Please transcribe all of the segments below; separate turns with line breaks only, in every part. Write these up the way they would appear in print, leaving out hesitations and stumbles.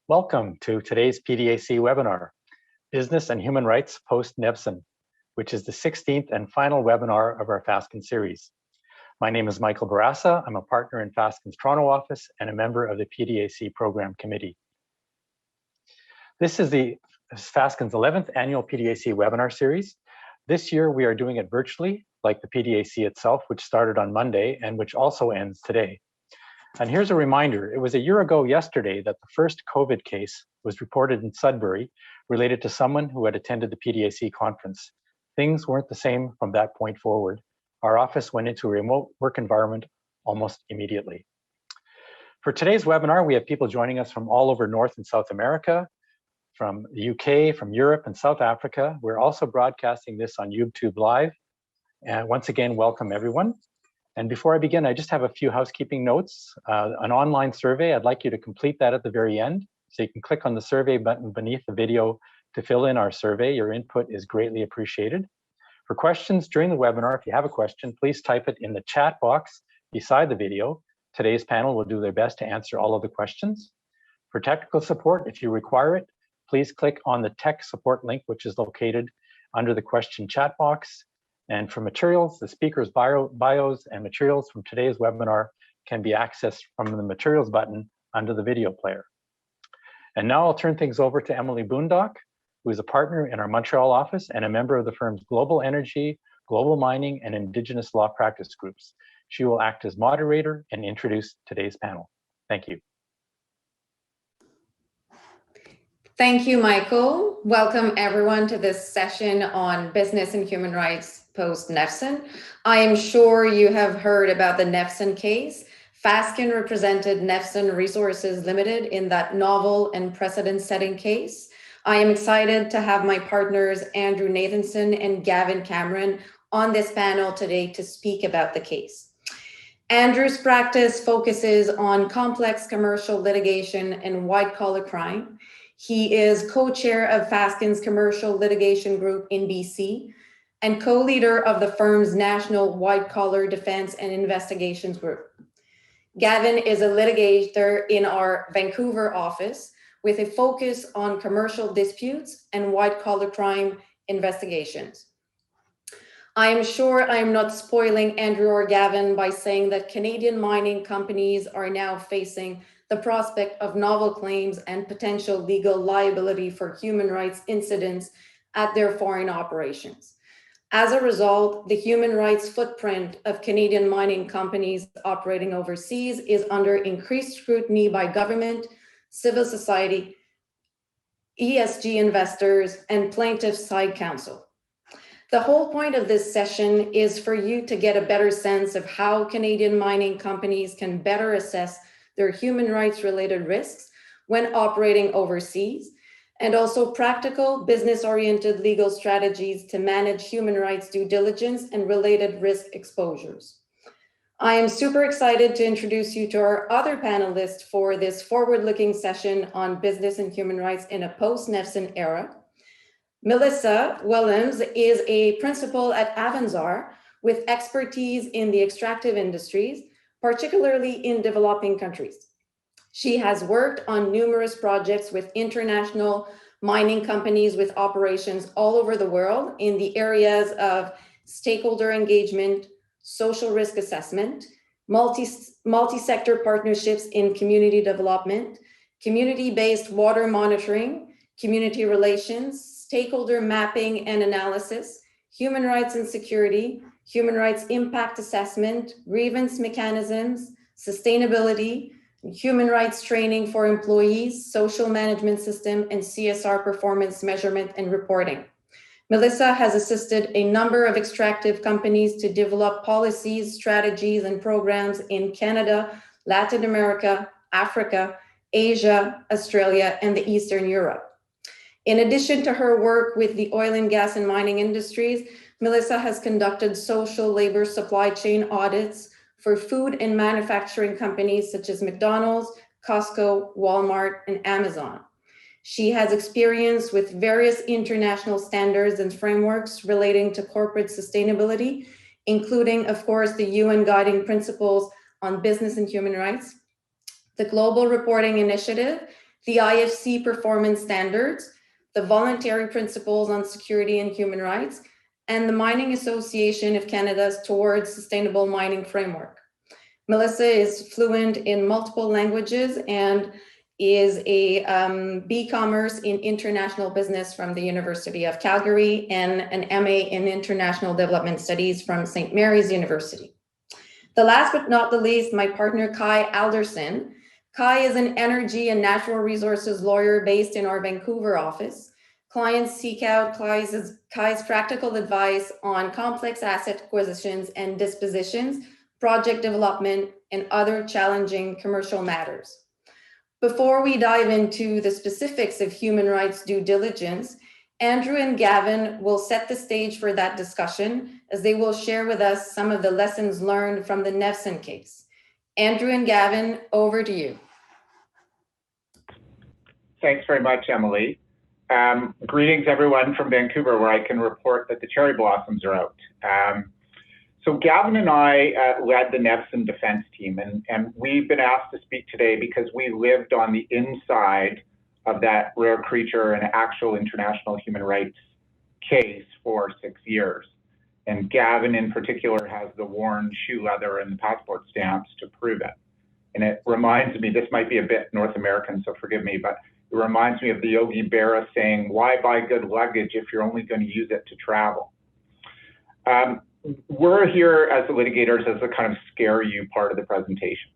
Welcome to today's PDAC webinar, Business and Human Rights Post-Nevsun, which is the 16th and final webinar of our Fasken series. My name is Michael Barassa. I'm a partner in Fasken's Toronto office and a member of the PDAC Program Committee. This is Fasken's 11th annual PDAC webinar series. This year we are doing it virtually, like the PDAC itself, which started on Monday and which also ends today. And here's a reminder, it was a year ago yesterday that the first COVID case was reported in Sudbury related to someone who had attended the PDAC conference. Things weren't the same from that point forward. Our office went into a remote work environment almost immediately. For today's webinar, we have people joining us from all over North and South America, from the UK, from Europe and South Africa. We're also broadcasting this on YouTube Live. And once again, welcome everyone. And before I begin, I just have a few housekeeping notes. An online survey, I'd like you to complete that at the very end. So you can click on the survey button beneath the video to fill in our survey. Your input is greatly appreciated. For questions during the webinar, if you have a question, please type it in the chat box beside the video. Today's panel will do their best to answer all of the questions. For technical support, if you require it, please click on the tech support link, which is located under the question chat box. And for materials, the speakers' bios and materials from today's webinar can be accessed from the materials button under the video player. And now I'll turn things over to Emilie Bundock, who is a partner in our Montreal office and a member of the firm's Global Energy, Global Mining, and Indigenous Law Practice groups. She will act as moderator and introduce today's panel. Thank you.
Thank you, Michael. Welcome everyone to this session on business and human rights post-Nevsun. I am sure you have heard about the Nevsun case. Fasken represented Nevsun Resources Limited in that novel and precedent-setting case. I am excited to have my partners Andrew Nathanson and Gavin Cameron on this panel today to speak about the case. Andrew's practice focuses on complex commercial litigation and white-collar crime. He is co-chair of Fasken's commercial litigation group in BC and co-leader of the firm's national white-collar defense and investigations group. Gavin is a litigator in our Vancouver office with a focus on commercial disputes and white-collar crime investigations. I am sure I am not spoiling Andrew or Gavin by saying that Canadian mining companies are now facing the prospect of novel claims and potential legal liability for human rights incidents at their foreign operations. As a result, the human rights footprint of Canadian mining companies operating overseas is under increased scrutiny by government, civil society, ESG investors, and plaintiffs' side counsel. The whole point of this session is for you to get a better sense of how Canadian mining companies can better assess their human rights related risks when operating overseas, and also practical business-oriented legal strategies to manage human rights due diligence and related risk exposures. I am super excited to introduce you to our other panelists for this forward-looking session on business and human rights in a post-Nevsun era. Melissa Whellams is a principal at Avanzar with expertise in the extractive industries, particularly in developing countries. She has worked on numerous projects with international mining companies with operations all over the world in the areas of stakeholder engagement, social risk assessment, multi-sector partnerships in community development, community-based water monitoring, community relations, stakeholder mapping and analysis, human rights and security, human rights impact assessment, grievance mechanisms, sustainability, human rights training for employees, social management system, and CSR performance measurement and reporting. Melissa has assisted a number of extractive companies to develop policies, strategies, and programs in Canada, Latin America, Africa, Asia, Australia, and the Eastern Europe. In addition to her work with the oil and gas and mining industries, Melissa has conducted social labor supply chain audits for food and manufacturing companies such as McDonald's, Costco, Walmart, and Amazon. She has experience with various international standards and frameworks relating to corporate sustainability, including, of course, the UN Guiding Principles on Business and Human Rights, the Global Reporting Initiative, the IFC performance standards, the voluntary principles on security and human rights, and the Mining Association of Canada's Towards Sustainable Mining Framework. Melissa is fluent in multiple languages and is a B-Commerce in International Business from the University of Calgary and an MA in International Development Studies from St. Mary's University. The last but not the least, my partner Kai Alderson. Kai is an energy and natural resources lawyer based in our Vancouver office. Clients seek out Kai's practical advice on complex asset acquisitions and dispositions, project development, and other challenging commercial matters. Before we dive into the specifics of human rights due diligence, Andrew and Gavin will set the stage for that discussion as they will share with us some of the lessons learned from the Nevsun case. Andrew and Gavin, over to you.
Thanks very much, Emilie. Greetings, everyone from Vancouver, where I can report that the cherry blossoms are out. So Gavin and I led the Nevsun defense team, and we've been asked to speak today because we lived on the inside of that rare creature and actual international human rights case for 6 years. And Gavin in particular has the worn shoe leather and the passport stamps to prove it. And it reminds me, this might be a bit North American, so forgive me, but it reminds me of the Yogi Berra saying, why buy good luggage if you're only going to use it to travel? We're here as the litigators as a kind of scare you part of the presentation.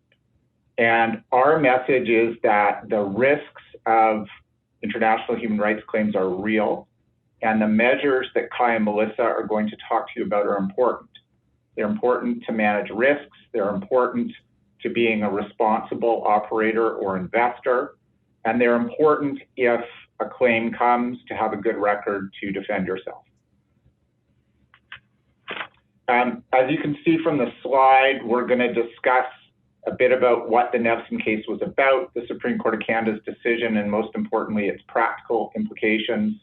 And our message is that the risks of international human rights claims are real, and the measures that Kai and Melissa are going to talk to you about are important. They're important to manage risks. They're important to being a responsible operator or investor. And they're important if a claim comes to have a good record to defend yourself. As you can see from the slide, we're going to discuss a bit about what the Nevsun case was about, the Supreme Court of Canada's decision, and most importantly, its practical implications.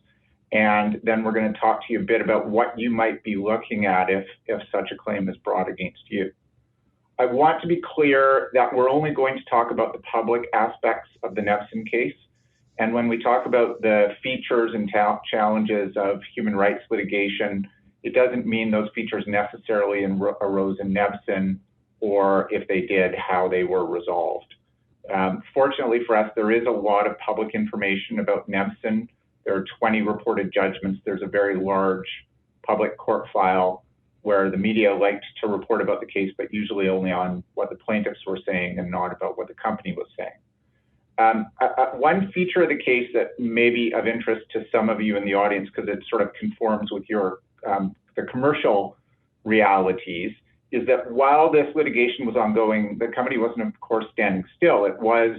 And then we're going to talk to you a bit about what you might be looking at if such a claim is brought against you. I want to be clear that we're only going to talk about the public aspects of the Nevsun case. And when we talk about the features and challenges of human rights litigation, it doesn't mean those features necessarily arose in Nevsun, or if they did, how they were resolved. Fortunately for us, there is a lot of public information about Nevsun. There are 20 reported judgments. There's a very large public court file where the media liked to report about the case, but usually only on what the plaintiffs were saying and not about what the company was saying. One feature of the case that may be of interest to some of you in the audience, because it sort of conforms with your the commercial realities, is that while this litigation was ongoing, the company wasn't, of course, standing still. It was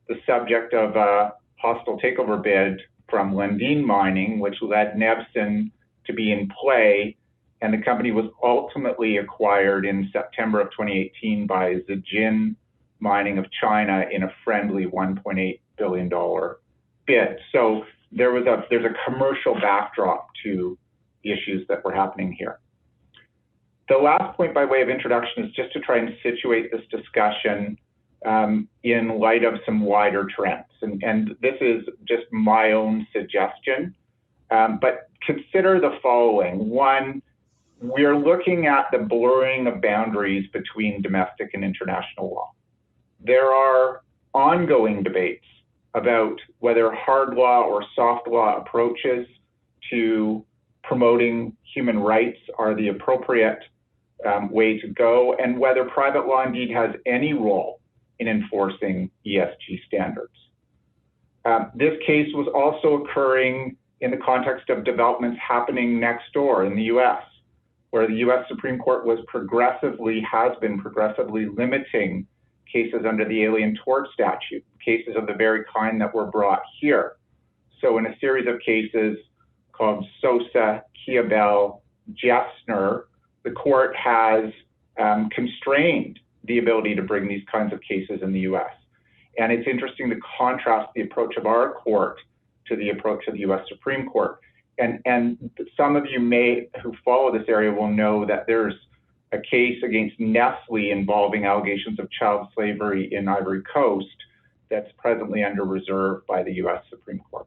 the subject of a hostile takeover bid from Lundin Mining, which led Nevsun to be in play, and the company was ultimately acquired in September of 2018 by Zijin Mining of China in a friendly $1.8 billion bid. So there's a commercial backdrop to the issues that were happening here. The last point by way of introduction is just to try and situate this discussion in light of some wider trends. And this is just my own suggestion, but consider the following. One, we're looking at the blurring of boundaries between domestic and international law. There are ongoing debates about whether hard law or soft law approaches to promoting human rights are the appropriate way to go, and whether private law indeed has any role in enforcing ESG standards. This case was also occurring in the context of developments happening next door in the US, where the US Supreme Court has been progressively limiting cases under the Alien Tort Statute, cases of the very kind that were brought here. So in a series of cases called Socio, Kiabel, Jessner, the court has constrained the ability to bring these kinds of cases in the US. And it's interesting to contrast the approach of our court to the approach of the US Supreme Court. And some of you who follow this area will know that there's a case against Nestle involving allegations of child slavery in Ivory Coast that's presently under reserve by the US Supreme Court.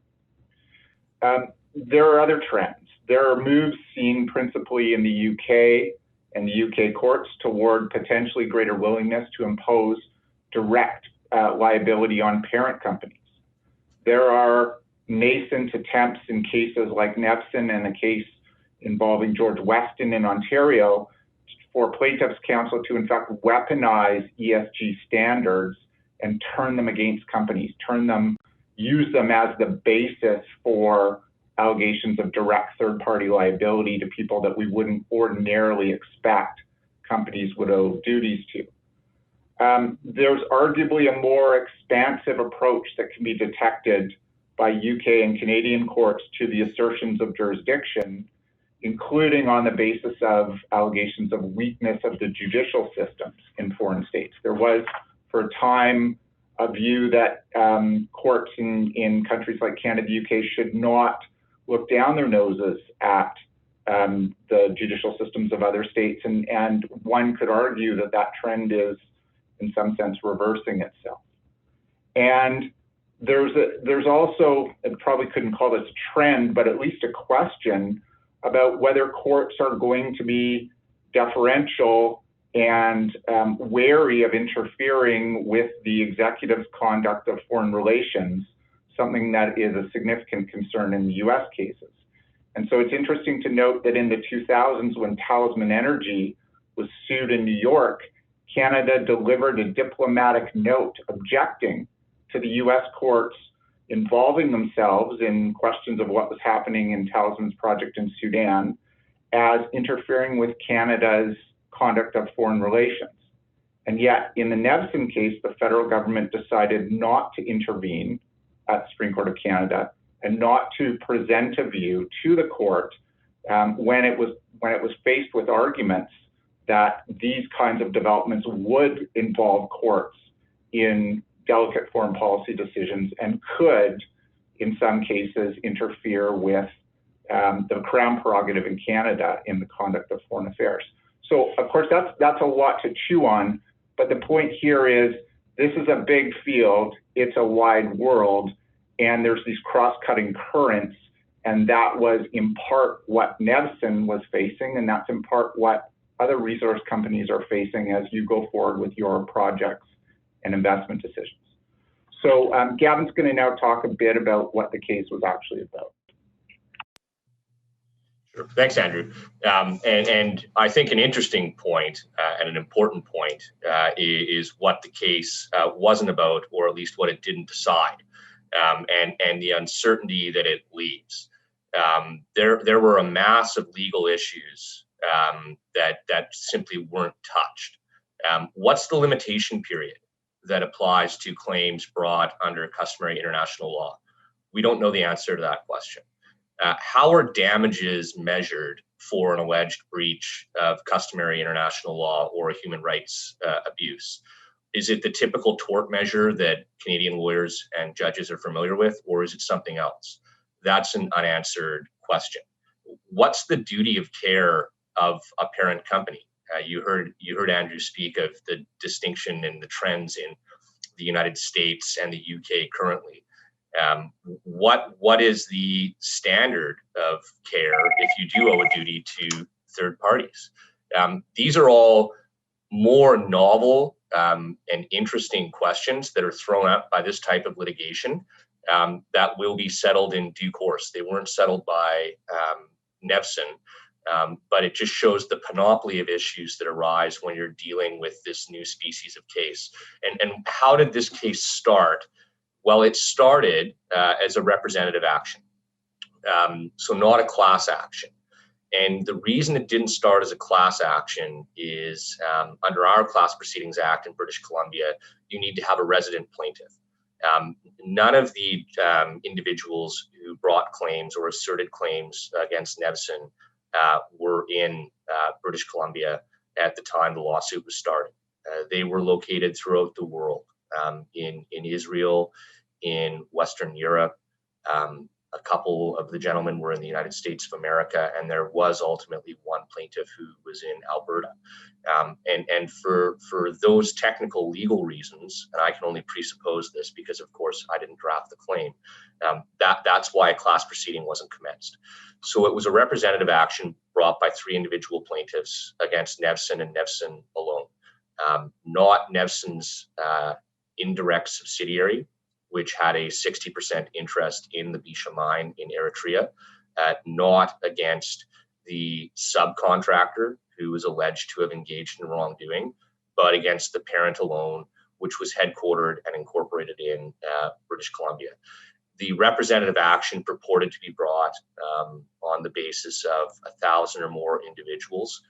There are other trends. There are moves seen principally in the UK and the UK courts toward potentially greater willingness to impose direct liability on parent companies. There are nascent attempts in cases like Nevson and a case involving George Weston in Ontario for plaintiffs' counsel to in fact weaponize ESG standards and turn them against companies, use them as the basis for allegations of direct third-party liability to people that we wouldn't ordinarily expect companies would owe duties to. There's arguably a more expansive approach that can be detected by UK and Canadian courts to the assertions of jurisdiction, including on the basis of allegations of weakness of the judicial systems in foreign states. There was, for a time, a view that courts in countries like Canada, UK should not look down their noses at the judicial systems of other states, and one could argue that that trend is, in some sense, reversing itself. And there's also, I probably couldn't call this a trend, but at least a question about whether courts are going to be deferential and wary of interfering with the executive's conduct of foreign relations, something that is a significant concern in the US cases. And so it's interesting to note that in the 2000s, when Talisman Energy was sued in New York, Canada delivered a diplomatic note objecting to the US courts involving themselves in questions of what was happening in Talisman's project in Sudan as interfering with Canada's conduct of foreign relations. And yet, in the Nevson case, the federal government decided not to intervene at the Supreme Court of Canada and not to present a view to the court when it was faced with arguments that these kinds of developments would involve courts in delicate foreign policy decisions and could, in some cases, interfere with the Crown prerogative in Canada in the conduct of foreign affairs. So, of course, that's a lot to chew on, but the point here is this is a big field, it's a wide world, and there's these cross-cutting currents, and that was in part what Nevson was facing, and that's in part what other resource companies are facing as you go forward with your projects and investment decisions. So Gavin's going to now talk a bit about what the case was actually about.
Sure. Thanks, Andrew. And I think an interesting point and an important point is what the case wasn't about, or at least what it didn't decide, and the uncertainty that it leaves. There were a mass of legal issues that simply weren't touched. What's the limitation period that applies to claims brought under customary international law? We don't know the answer to that question. How are damages measured for an alleged breach of customary international law or a human rights abuse? Is it the typical tort measure that Canadian lawyers and judges are familiar with, or is it something else? That's an unanswered question. What's the duty of care of a parent company? You heard Andrew speak of the distinction in the trends in the United States and the UK currently. What is the standard of care if you do owe a duty to third parties? These are all more novel and interesting questions that are thrown up by this type of litigation that will be settled in due course. They weren't settled by Nevson, but it just shows the panoply of issues that arise when you're dealing with this new species of case. And how did this case start? Well, it started as a representative action, so not a class action. And the reason it didn't start as a class action is under our Class Proceedings Act in British Columbia, you need to have a resident plaintiff. None of the individuals who brought claims or asserted claims against Nevson were in British Columbia at the time the lawsuit was started. They were located throughout the world, in Israel, in Western Europe, A couple of the gentlemen were in the United States of America, and there was ultimately one plaintiff who was in Alberta. And for those technical legal reasons, and I can only presuppose this because, of course, I didn't draft the claim, that's why a class proceeding wasn't commenced. So it was a representative action brought by 3 individual plaintiffs against Nevson and Nevson alone, not Nevson's indirect subsidiary, which had a 60% interest in the Bisha mine in Eritrea, not against the subcontractor who was alleged to have engaged in wrongdoing, but against the parent alone, which was headquartered and incorporated in British Columbia. The representative action purported to be brought on the basis of 1,000 or more individuals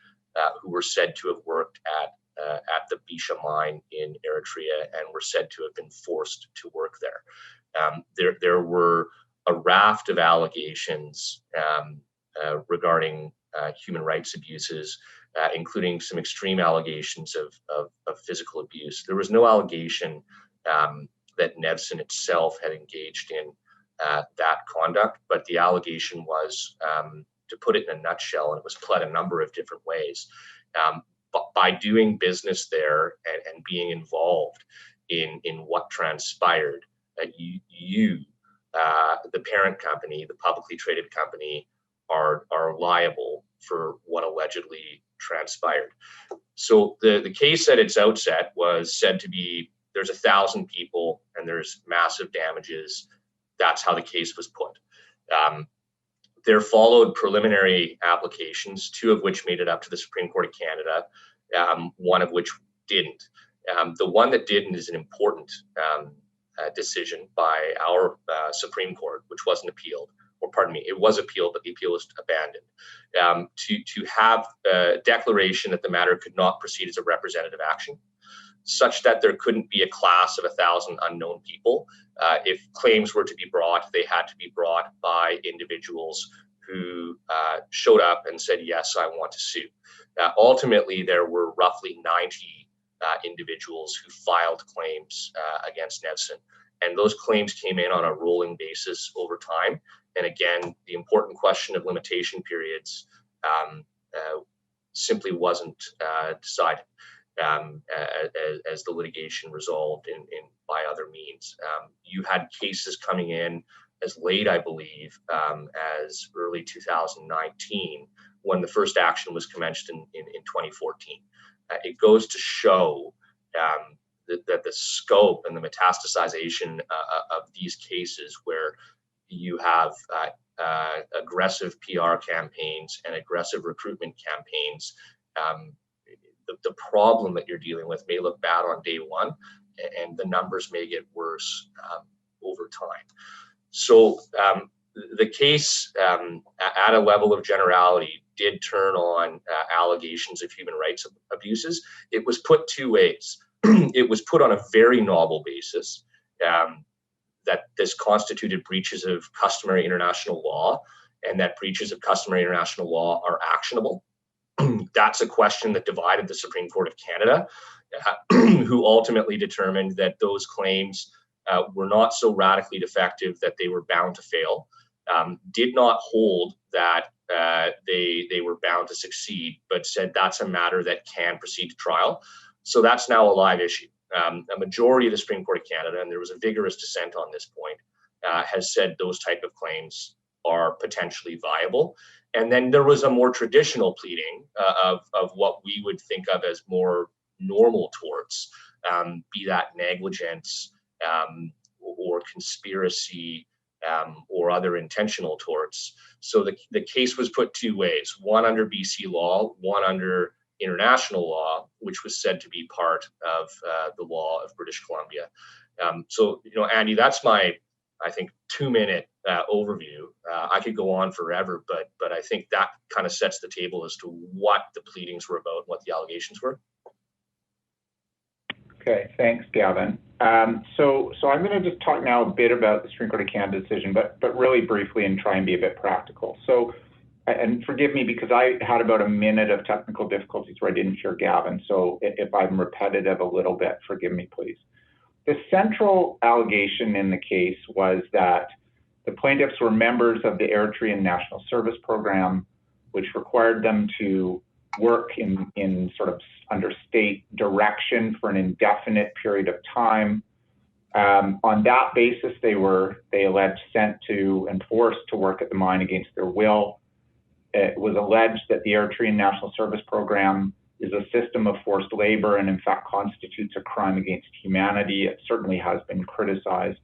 who were said to have worked at the Bisha mine in Eritrea and were said to have been forced to work there. There were a raft of allegations regarding human rights abuses, including some extreme allegations of physical abuse. There was no allegation that Nevson itself had engaged in that conduct, but the allegation was, to put it in a nutshell, and it was pled a number of different ways, but by doing business there and being involved in what transpired, you, the parent company, the publicly traded company, are liable for what allegedly transpired. So the case at its outset was said to be, there's 1,000 people and there's massive damages. That's how the case was put. There followed preliminary applications, 2 of which made it up to the Supreme Court of Canada, 1 of which didn't. The one that didn't is an important decision by our Supreme Court, which wasn't appealed, or pardon me, it was appealed, but the appeal was abandoned, to have a declaration that the matter could not proceed as a representative action, such that there couldn't be a class of 1,000 unknown people. If claims were to be brought, they had to be brought by individuals who showed up and said, yes, I want to sue. Ultimately, there were roughly 90 individuals who filed claims against Nevson. And those claims came in on a rolling basis over time. And again, the important question of limitation periods simply wasn't decided. As the litigation resolved by other means. You had cases coming in as late, I believe, as early 2019, when the first action was commenced in 2014. It goes to show that the scope and the metastasization of these cases, where you have aggressive PR campaigns and aggressive recruitment campaigns, the problem that you're dealing with may look bad on day one, and the numbers may get worse over time. So the case, at a level of generality, did turn on allegations of human rights abuses. It was put 2 ways. It was put on a very novel basis, that this constituted breaches of customary international law, and that breaches of customary international law are actionable. That's a question that divided the Supreme Court of Canada, who ultimately determined that those claims were not so radically defective that they were bound to fail, did not hold that they were bound to succeed, but said that's a matter that can proceed to trial. So that's now a live issue. A majority of the Supreme Court of Canada, and there was a vigorous dissent on this point, has said those type of claims are potentially viable. And then there was a more traditional pleading of what we would think of as more normal torts, be that negligence or conspiracy or other intentional torts. So the case was put 2 ways, one under BC law, one under international law, which was said to be part of the law of British Columbia. So, Andy, that's my, I think, 2-minute overview. I could go on forever, but I think that kind of sets the table as to what the pleadings were about, what the allegations were.
Okay, thanks, Gavin. So I'm going to just talk now a bit about the Supreme Court of Canada decision, but really briefly, and try and be a bit practical. So, and forgive me because I had about a minute of technical difficulties where I didn't hear Gavin. So if I'm repetitive a little bit, forgive me, please. The central allegation in the case was that The plaintiffs were members of the Eritrean National Service Program, which required them to work in sort of under state direction for an indefinite period of time. On that basis, they alleged sent to and forced to work at the mine against their will. It was alleged that the Eritrean National Service Program is a system of forced labor and in fact constitutes a crime against humanity. It certainly has been criticized.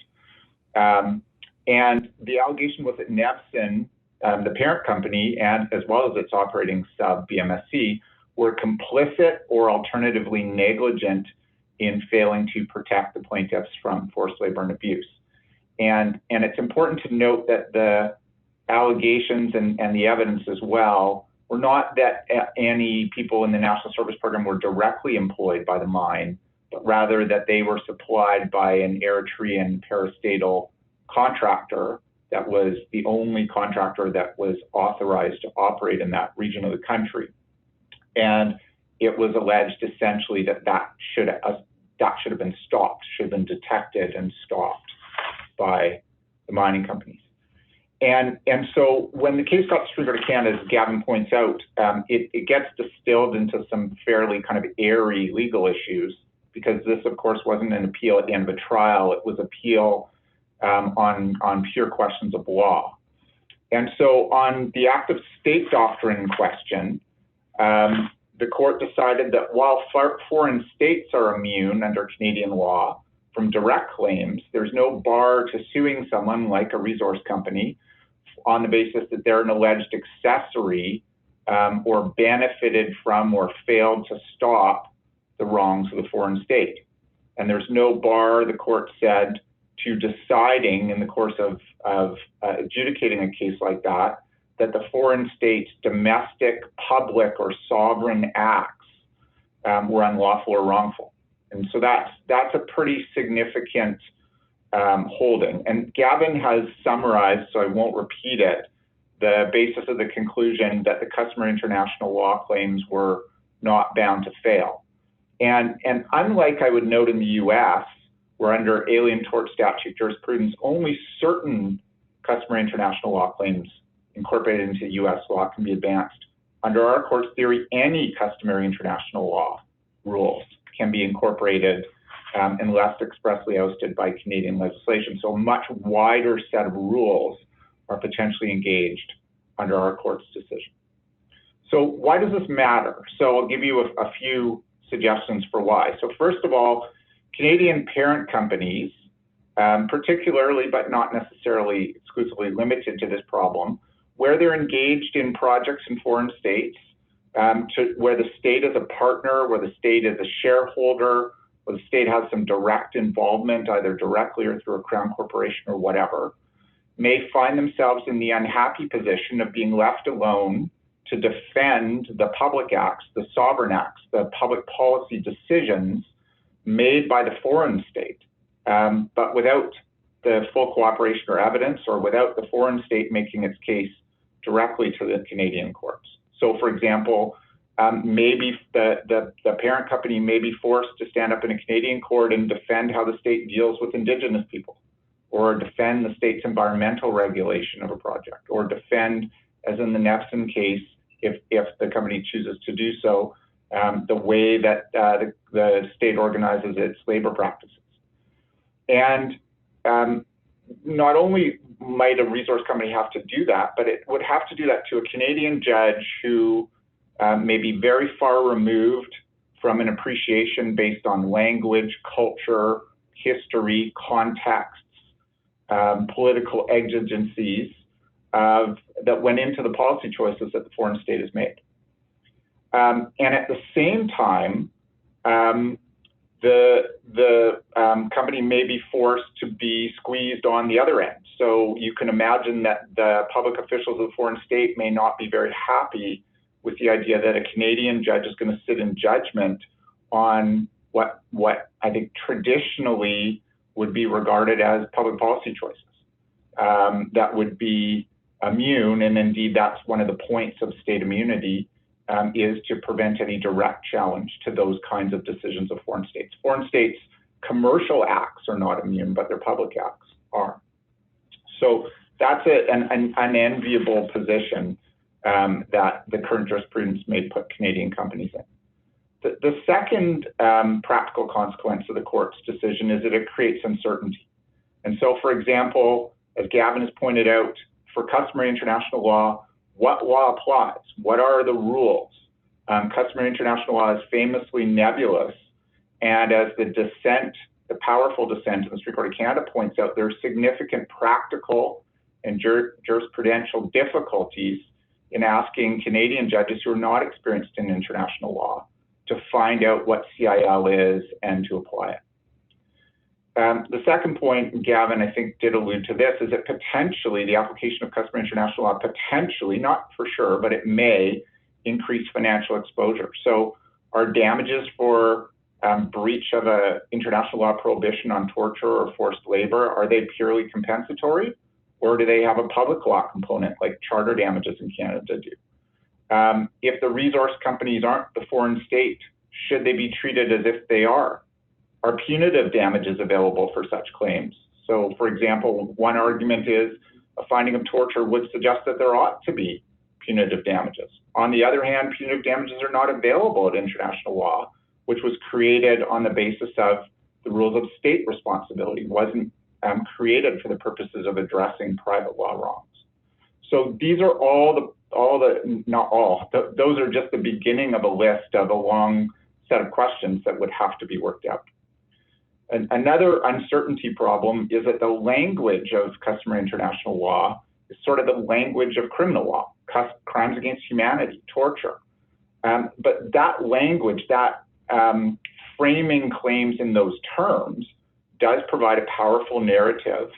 And the allegation was that Nevsun, the parent company, and as well as its operating sub BMSC, were complicit or alternatively negligent in failing to protect the plaintiffs from forced labor and abuse. And it's important to note that the allegations and the evidence as well were not that any people in the National Service Program were directly employed by the mine, but rather that they were supplied by an Eritrean parastatal contractor that was the only contractor that was authorized to operate in that region of the country. And it was alleged essentially that should have been stopped, should have been detected and stopped by the mining companies. And so when the case got to the Supreme Court of Canada, as Gavin points out, it gets distilled into some fairly kind of airy legal issues, because this, of course, wasn't an appeal at the end of a trial. It was appeal on pure questions of law. And so on the active state doctrine question, the court decided that while foreign states are immune under Canadian law from direct claims, there's no bar to suing someone like a resource company on the basis that they're an alleged accessory or benefited from or failed to stop the wrongs of the foreign state. And there's no bar, the court said, to deciding in the course of adjudicating a case like that the foreign state's domestic, public, or sovereign acts were unlawful or wrongful. And so that's a pretty significant holding. And Gavin has summarized, so I won't repeat it, the basis of the conclusion that the customary international law claims were not bound to fail. And unlike I would note in the US, where under Alien Tort Statute jurisprudence, only certain customary international law claims incorporated into US law can be advanced. Under our court's theory, any customary international law rules can be incorporated unless expressly ousted by Canadian legislation. So a much wider set of rules are potentially engaged under our court's decision. So why does this matter? So I'll give you a few suggestions for why. So first of all, Canadian parent companies, particularly but not necessarily exclusively limited to this problem, where they're engaged in projects in foreign states, where the state is a partner, where the state is a shareholder, where the state has some direct involvement, either directly or through a crown corporation or whatever, may find themselves in the unhappy position of being left alone to defend the public acts, the sovereign acts, the public policy decisions made by the foreign state, but without the full cooperation or evidence, or without the foreign state making its case directly to the Canadian courts. So for example, maybe the parent company may be forced to stand up in a Canadian court and defend how the state deals with Indigenous people, or defend the state's environmental regulation of a project, or defend, as in the Nathanson case, if the company chooses to do so, the way that the state organizes its labor practices. And not only might a resource company have to do that, but it would have to do that to a Canadian judge who may be very far removed from an appreciation based on language, culture, history, contexts, political exigencies that went into the policy choices that the foreign state has made. And at the same time, the company may be forced to be squeezed on the other end. So you can imagine that the public officials of the foreign state may not be very happy with the idea that a Canadian judge is going to sit in judgment on what I think traditionally would be regarded as public policy choices that would be immune. And indeed, that's one of the points of state immunity, is to prevent any direct challenge to those kinds of decisions of foreign states. Foreign states' commercial acts are not immune, but their public acts are. So that's an unenviable position that the current jurisprudence may put Canadian companies in. The second practical consequence of the court's decision is that it creates uncertainty. And so, for example, as Gavin has pointed out, for customary international law, what law applies? What are the rules? Customary international law is famously nebulous, and as the powerful dissent in the Supreme Court of Canada points out, there are significant practical and jurisprudential difficulties in asking Canadian judges who are not experienced in international law to find out what CIL is and to apply it. The second point, Gavin, I think, did allude to this, is that potentially the application of customary international law, potentially, not for sure, but it may increase financial exposure. So are damages for breach of an international law prohibition on torture or forced labor, are they purely compensatory? Or do they have a public law component like charter damages in Canada do? If the resource companies aren't the foreign state, should they be treated as if they are? Are punitive damages available for such claims? So, for example, one argument is a finding of torture would suggest that there ought to be punitive damages. On the other hand, punitive damages are not available at international law, which was created on the basis of the rules of state responsibility. It wasn't created for the purposes of addressing private law wrongs. So these are those are just the beginning of a list of a long set of questions that would have to be worked out. And another uncertainty problem is that the language of customary international law is sort of the language of criminal law, crimes against humanity, torture. But that language, that framing claims in those terms does provide a powerful narrative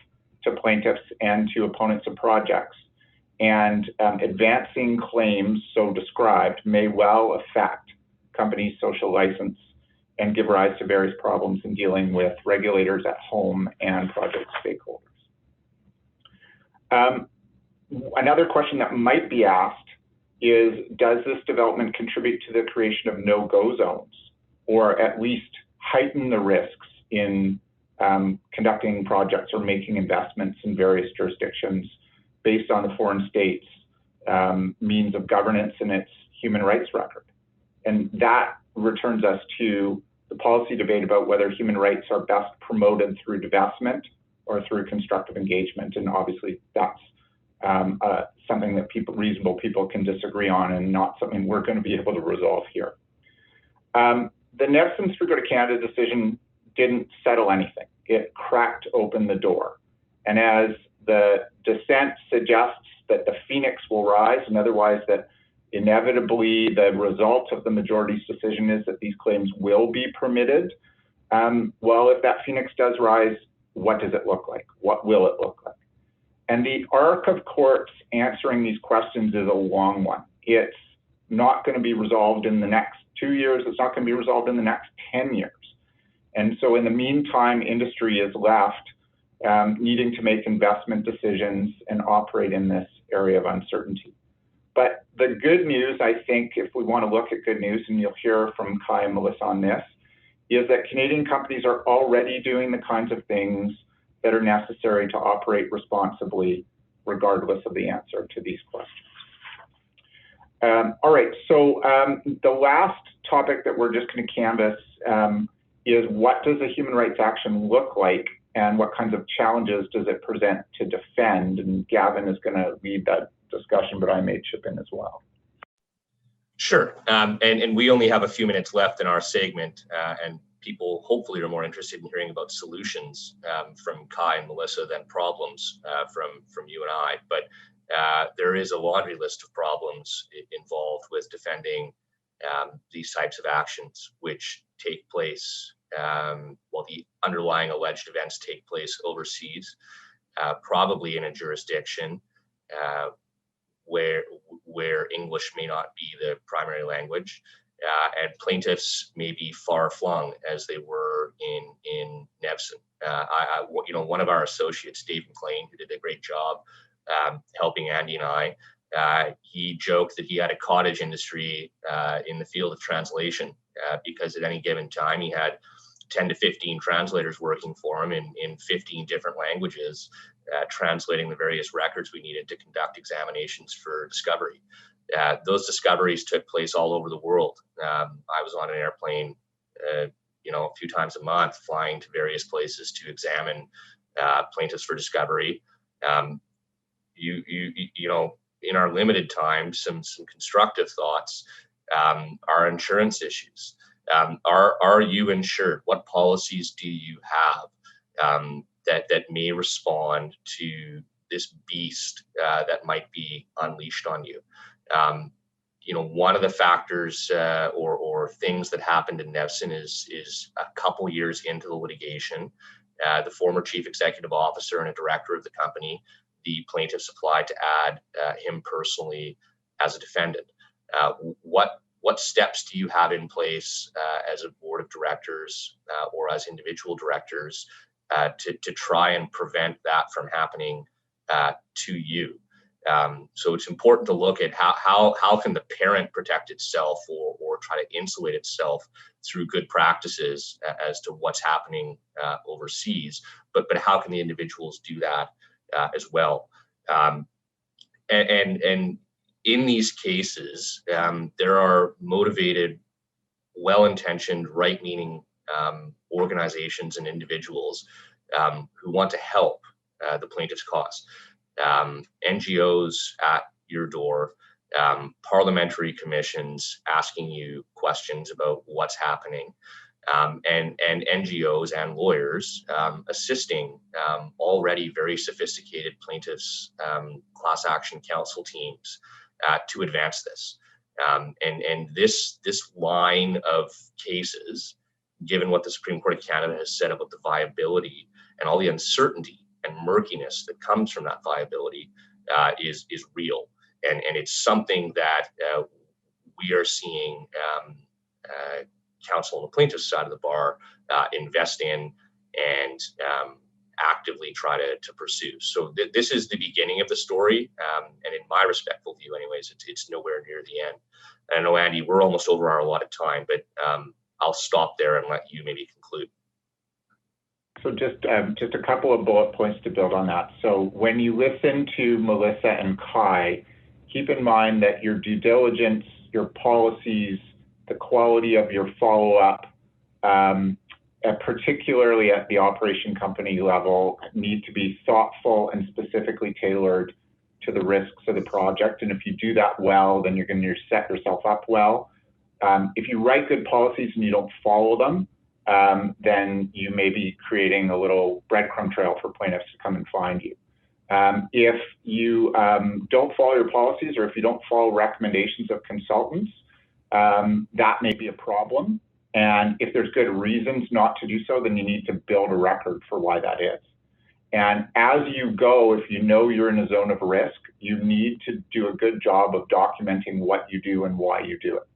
to plaintiffs and to opponents of projects. And advancing claims so described may well affect companies' social license and give rise to various problems in dealing with regulators at home and project stakeholders. Another question that might be asked is, does this development contribute to the creation of no-go zones, or at least heighten the risks in conducting projects or making investments in various jurisdictions based on the foreign state's means of governance and its human rights record? And that returns us to the policy debate about whether human rights are best promoted through divestment or through constructive engagement. And obviously that's something that reasonable people can disagree on, and not something we're going to be able to resolve here. The Nathanson Supreme Court of Canada decision didn't settle anything. It cracked open the door. And as the dissent suggests that the phoenix will rise, and otherwise that inevitably the result of the majority's decision is that these claims will be permitted, well, if that phoenix does rise, what does it look like? What will it look like? And the arc of courts answering these questions is a long one. It's not going to be resolved in the next 2 years. It's not going to be resolved in the next 10 years. And so in the meantime, industry is left needing to make investment decisions and operate in this area of uncertainty. But the good news, I think, if we want to look at good news, and you'll hear from Kai and Melissa on this, is that Canadian companies are already doing the kinds of things that are necessary to operate responsibly, regardless of the answer to these questions. All right, so the last topic that we're just going to canvass is, what does a human rights action look like, and what kinds of challenges does it present to defend? And Gavin is going to lead that discussion, but I may chip in as well.
Sure, and we only have a few minutes left in our segment, and people hopefully are more interested in hearing about solutions from Kai and Melissa than problems from you and I. But there is a laundry list of problems involved with defending these types of actions, which take place while the underlying alleged events take place overseas, probably in a jurisdiction where English may not be the primary language, and plaintiffs may be far flung as they were in Nevson. One of our associates, Dave McLean, who did a great job helping Andy and I, he joked that he had a cottage industry in the field of translation because at any given time he had 10 to 15 translators working for him in 15 different languages, translating the various records we needed to conduct examinations for discovery. Those discoveries took place all over the world. I was on an airplane, a few times a month, flying to various places to examine plaintiffs for discovery. In our limited time, some constructive thoughts are insurance issues. Are you insured? What policies do you have that may respond to this beast that might be unleashed on you? One of the factors or things that happened in Nevsun is a couple years into the litigation, the former chief executive officer and a director of the company, the plaintiffs applied to add him personally as a defendant. What steps do you have in place as a board of directors or as individual directors to try and prevent that from happening to you? So it's important to look at how can the parent protect itself or try to insulate itself through good practices as to what's happening overseas, but how can the individuals do that as well? And in these cases, there are motivated, well-intentioned, right-meaning organizations and individuals who want to help the plaintiff's cause. NGOs at your door, parliamentary commissions asking you questions about what's happening, and NGOs and lawyers assisting already very sophisticated plaintiffs' class action counsel teams to advance this. And this line of cases, given what the Supreme Court of Canada has said about the viability and all the uncertainty and murkiness that comes from that viability, is real. And it's something that we are seeing counsel on the plaintiff's side of the bar invest in and actively try to pursue. So this is the beginning of the story, and in my respectful view anyways, it's nowhere near the end. I know, Andy, we're almost over our allotted time, but I'll stop there and let you maybe conclude.
So just a couple of bullet points to build on that. So when you listen to Melissa and Kai, keep in mind that your due diligence, your policies, the quality of your follow-up, particularly at the operation company level, need to be thoughtful and specifically tailored to the risks of the project. And if you do that well, then you're going to set yourself up well. If you write good policies and you don't follow them, then you may be creating a little breadcrumb trail for plaintiffs to come and find you. If you don't follow your policies, or if you don't follow recommendations of consultants, that may be a problem. And if there's good reasons not to do so, then you need to build a record for why that is. And as you go, if you know you're in a zone of risk, you need to do a good job of documenting what you do and why you do it.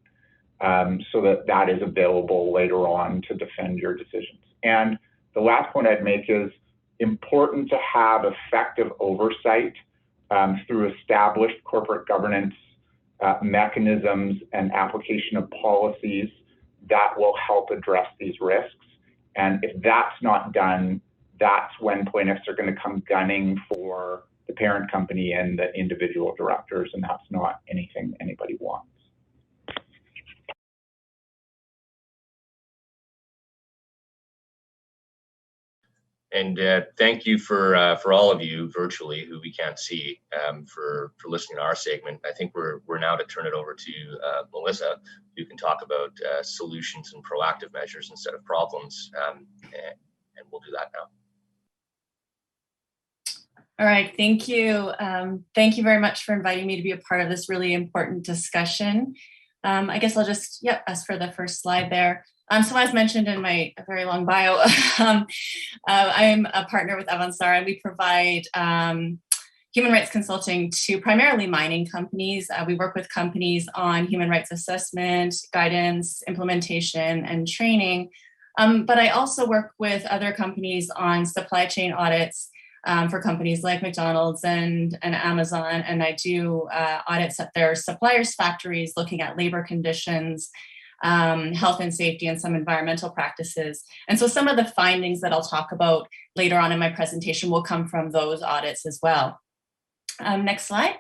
So that is available later on to defend your decisions. And the last point I'd make is important to have effective oversight through established corporate governance mechanisms and application of policies that will help address these risks. And if that's not done, that's when plaintiffs are going to come gunning for the parent company and the individual directors, and that's not anything anybody wants.
And thank you for all of you virtually who we can't see for listening to our segment. I think we're now to turn it over to Melissa, who can talk about solutions and proactive measures instead of problems, and we'll do that now.
All right, thank you. Thank you very much for inviting me to be a part of this really important discussion. I guess I'll just, ask for the first slide there. So as mentioned in my very long bio, I'm a partner with Avanzar, and we provide human rights consulting to primarily mining companies. We work with companies on human rights assessment, guidance, implementation, and training. But I also work with other companies on supply chain audits for companies like McDonald's and Amazon. And I do audits at their suppliers' factories, looking at labor conditions, health and safety, and some environmental practices. And so some of the findings that I'll talk about later on in my presentation will come from those audits as well. Next slide.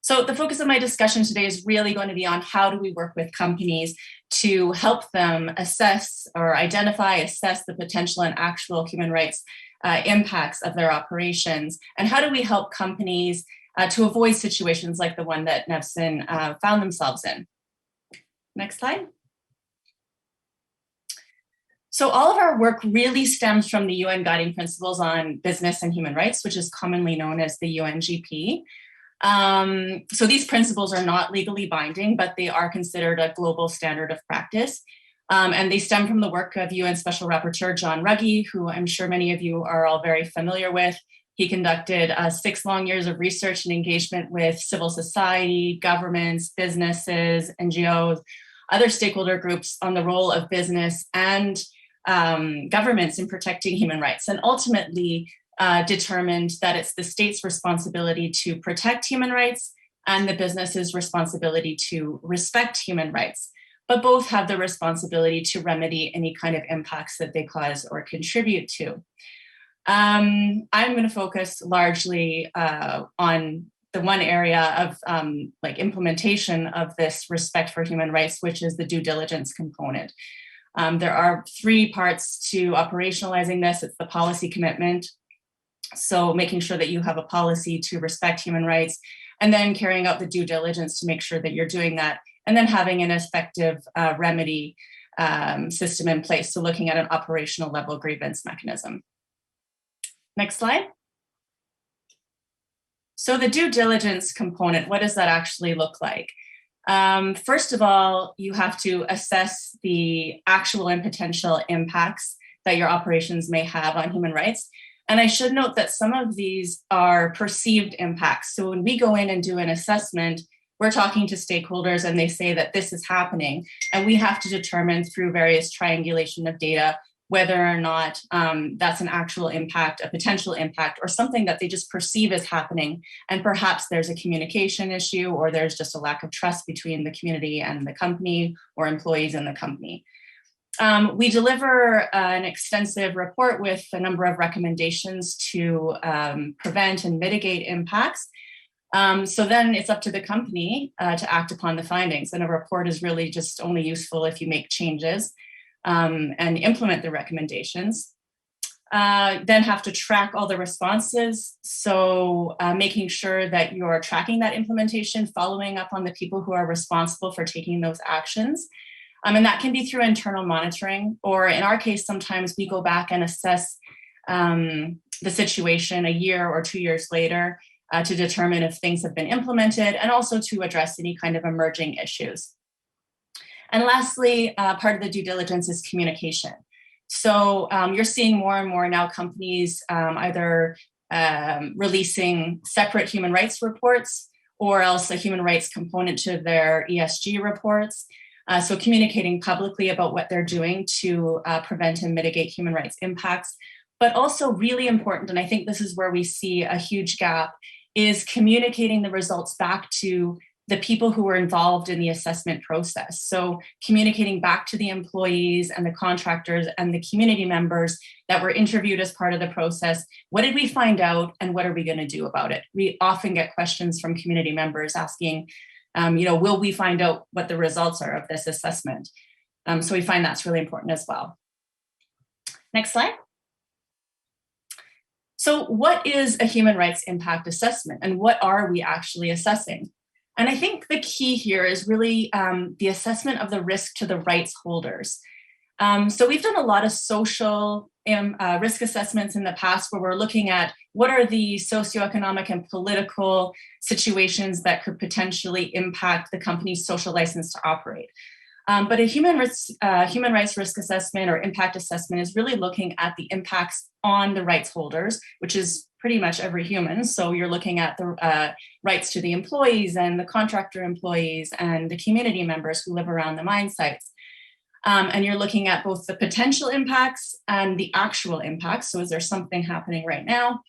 So the focus of my discussion today is really going to be on how do we work with companies to help them assess or identify, assess the potential and actual human rights impacts of their operations, and how do we help companies to avoid situations like the one that Nevsun found themselves in. Next slide. So all of our work really stems from the UN Guiding Principles on Business and Human Rights, which is commonly known as the UNGP. So these principles are not legally binding, but they are considered a global standard of practice. And they stem from the work of UN Special Rapporteur John Ruggie, who I'm sure many of you are all very familiar with. He conducted 6 long years of research and engagement with civil society, governments, businesses, NGOs, other stakeholder groups on the role of business and governments in protecting human rights, and ultimately determined that it's the state's responsibility to protect human rights and the business's responsibility to respect human rights, but both have the responsibility to remedy any kind of impacts that they cause or contribute to. I'm going to focus largely on the one area of like implementation of this respect for human rights, which is the due diligence component. There are 3 parts to operationalizing this. It's the policy commitment, so making sure that you have a policy to respect human rights, and then carrying out the due diligence to make sure that you're doing that, and then having an effective remedy system in place, so looking at an operational level grievance mechanism. Next slide. So the due diligence component, what does that actually look like? First of all, you have to assess the actual and potential impacts that your operations may have on human rights. And I should note that some of these are perceived impacts. So when we go in and do an assessment, we're talking to stakeholders and they say that this is happening. And we have to determine through various triangulation of data whether or not that's an actual impact, a potential impact, or something that they just perceive as happening. And perhaps there's a communication issue, or there's just a lack of trust between the community and the company, or employees in the company. We deliver an extensive report with a number of recommendations to prevent and mitigate impacts. So then it's up to the company to act upon the findings. And a report is really just only useful if you make changes and implement the recommendations. Then have to track all the responses. So making sure that you're tracking that implementation, following up on the people who are responsible for taking those actions. And that can be through internal monitoring, or in our case, sometimes we go back and assess the situation a year or 2 years later to determine if things have been implemented, and also to address any kind of emerging issues. And lastly, part of the due diligence is communication. So you're seeing more and more now companies either releasing separate human rights reports, or else a human rights component to their ESG reports. So communicating publicly about what they're doing to prevent and mitigate human rights impacts. But also really important, and I think this is where we see a huge gap, is communicating the results back to the people who were involved in the assessment process. So communicating back to the employees and the contractors and the community members that were interviewed as part of the process. What did we find out, and what are we going to do about it? We often get questions from community members asking, will we find out what the results are of this assessment? So we find that's really important as well. Next slide. So what is a human rights impact assessment, and what are we actually assessing? And I think the key here is really the assessment of the risk to the rights holders. So we've done a lot of social risk assessments in the past, where we're looking at what are the socioeconomic and political situations that could potentially impact the company's social license to operate. But a human rights risk assessment or impact assessment is really looking at the impacts on the rights holders, which is pretty much every human. So you're looking at the rights to the employees and the contractor employees and the community members who live around the mine sites. And you're looking at both the potential impacts and the actual impacts. So is there something happening right now?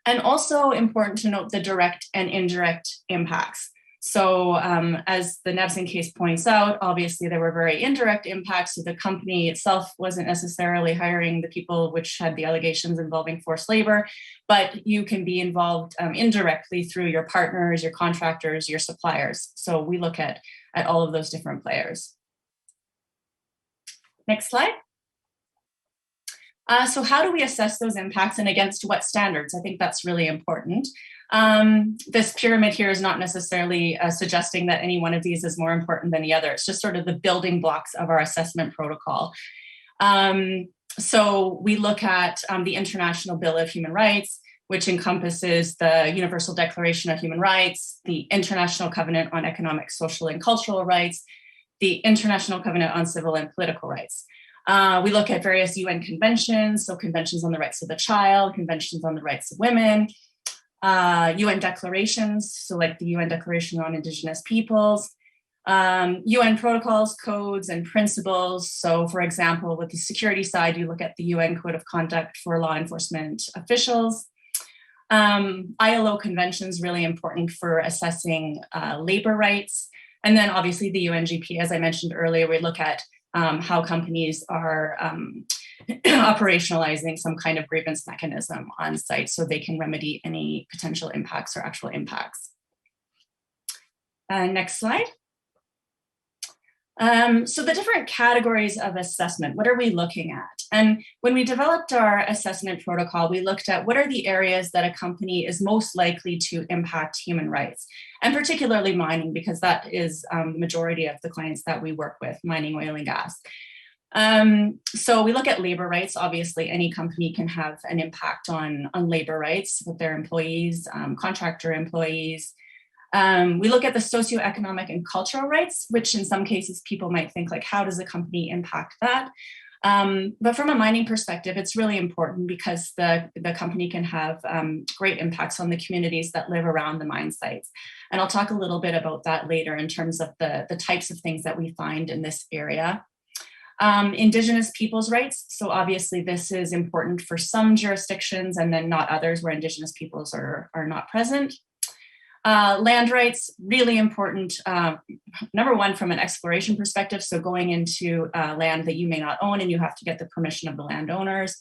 And also important to note the direct and indirect impacts. So as the Nevson case points out, obviously there were very indirect impacts. So the company itself wasn't necessarily hiring the people which had the allegations involving forced labor, but you can be involved indirectly through your partners, your contractors, your suppliers. So we look at all of those different players. Next slide. So how do we assess those impacts and against what standards? I think that's really important. This pyramid here is not necessarily suggesting that any one of these is more important than the other. It's just sort of the building blocks of our assessment protocol. So we look at the International Bill of Human Rights, which encompasses the Universal Declaration of Human Rights, the International Covenant on Economic, Social, and Cultural Rights, the International Covenant on Civil and Political Rights. We look at various UN conventions, so conventions on the rights of the child, conventions on the rights of women, UN declarations, so like the UN Declaration on Indigenous Peoples, UN protocols, codes, and principles. So for example, with the security side, you look at the UN Code of Conduct for law enforcement officials. ILO conventions, really important for assessing labor rights. And then obviously the UNGP, as I mentioned earlier, we look at how companies are operationalizing some kind of grievance mechanism on site so they can remedy any potential impacts or actual impacts. Next slide. So the different categories of assessment, what are we looking at? And when we developed our assessment protocol, we looked at what are the areas that a company is most likely to impact human rights, and particularly mining, because that is the majority of the clients that we work with, mining, oil, and gas. So we look at labor rights. Obviously, any company can have an impact on labor rights with their employees, contractor employees. We look at the socioeconomic and cultural rights, which in some cases people might think like, how does a company impact that? But from a mining perspective, it's really important because the company can have great impacts on the communities that live around the mine sites. And I'll talk a little bit about that later in terms of the types of things that we find in this area. Indigenous peoples' rights. So obviously this is important for some jurisdictions and then not others where Indigenous peoples are not present. Land rights, really important, number one, from an exploration perspective. So going into land that you may not own and you have to get the permission of the landowners.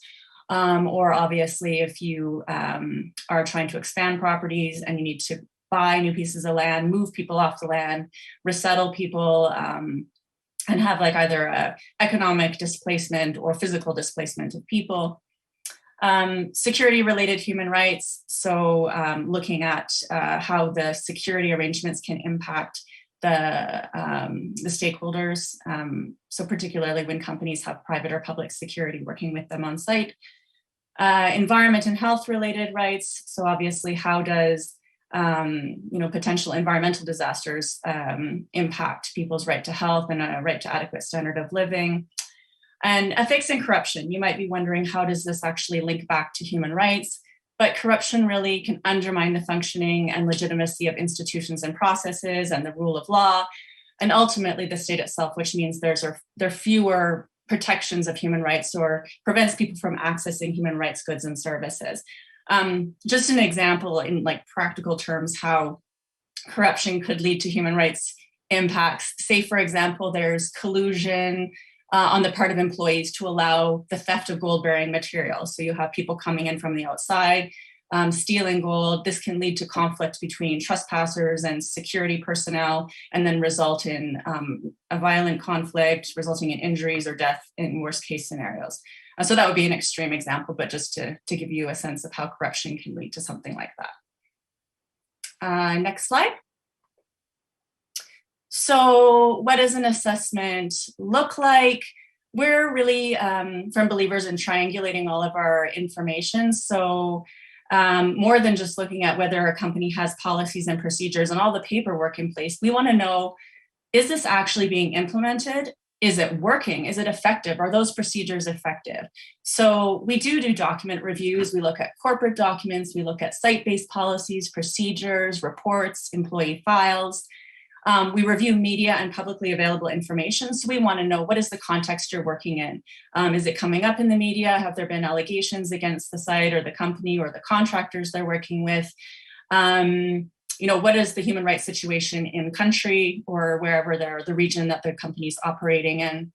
Or obviously if you are trying to expand properties and you need to buy new pieces of land, move people off the land, resettle people, and have like either a economic displacement or physical displacement of people. Security-related human rights, so looking at how the security arrangements can impact the stakeholders, so particularly when companies have private or public security working with them on site. Environment and health-related rights, so obviously how does potential environmental disasters impact people's right to health and a right to adequate standard of living. And ethics and corruption, you might be wondering, how does this actually link back to human rights? But corruption really can undermine the functioning and legitimacy of institutions and processes and the rule of law, and ultimately the state itself, which means there are fewer protections of human rights or prevents people from accessing human rights goods and services. Just an example in like practical terms, how corruption could lead to human rights impacts. Say, for example, there's collusion on the part of employees to allow the theft of gold-bearing materials. So you have people coming in from the outside, stealing gold. This can lead to conflict between trespassers and security personnel, and then result in a violent conflict, resulting in injuries or death in worst-case scenarios. So that would be an extreme example, but just to give you a sense of how corruption can lead to something like that. Next slide. So what does an assessment look like? We're really firm believers in triangulating all of our information. So more than just looking at whether a company has policies and procedures and all the paperwork in place, we want to know, is this actually being implemented? Is it working? Is it effective? Are those procedures effective? So we do document reviews. We look at corporate documents. We look at site-based policies, procedures, reports, employee files. We review media and publicly available information. So we want to know, what is the context you're working in? Is it coming up in the media? Have there been allegations against the site or the company or the contractors they're working with? what is the human rights situation in country or wherever the region that the company's operating in.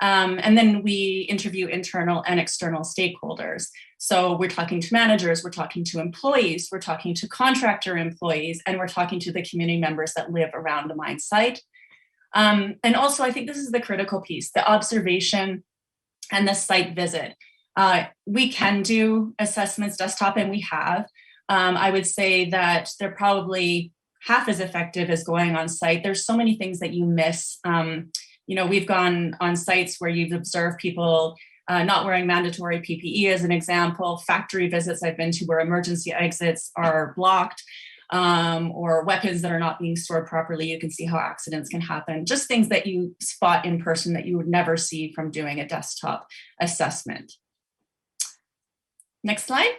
And then we interview internal and external stakeholders. So we're talking to managers, we're talking to employees, we're talking to contractor employees, and we're talking to the community members that live around the mine site. And also, I think this is the critical piece, the observation and the site visit. We can do assessments desktop, and we have. I would say that they're probably half as effective as going on site. There's so many things that you miss. We've gone on sites where you've observed people not wearing mandatory PPE, as an example, factory visits I've been to where emergency exits are blocked, or weapons that are not being stored properly. You can see how accidents can happen. Just things that you spot in person that you would never see from doing a desktop assessment. Next slide.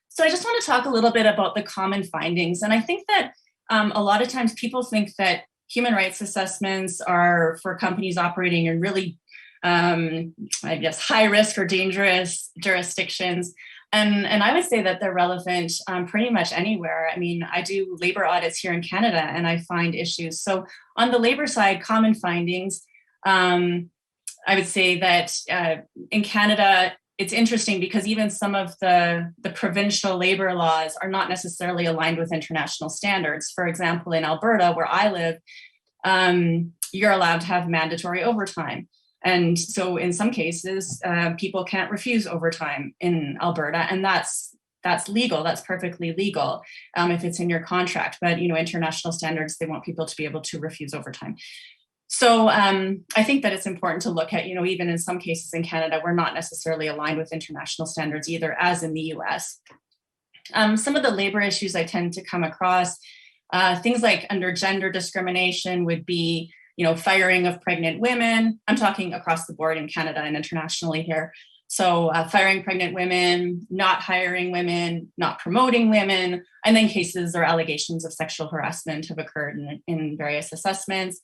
So I just want to talk a little bit about the common findings. And I think that a lot of times people think that human rights assessments are for companies operating in really, high risk or dangerous jurisdictions. And I would say that they're relevant pretty much anywhere. I mean, I do labor audits here in Canada and I find issues. So on the labor side, common findings, I would say that in Canada, it's interesting because even some of the provincial labor laws are not necessarily aligned with international standards. For example, in Alberta, where I live, you're allowed to have mandatory overtime. And so in some cases, people can't refuse overtime in Alberta, and that's legal. That's perfectly legal if it's in your contract. But international standards, they want people to be able to refuse overtime. So I think that it's important to look at, even in some cases in Canada, we're not necessarily aligned with international standards either, as in the US. Some of the labor issues I tend to come across, things like under gender discrimination would be, firing of pregnant women. I'm talking across the board in Canada and internationally here. So firing pregnant women, not hiring women, not promoting women, and then cases or allegations of sexual harassment have occurred in various assessments.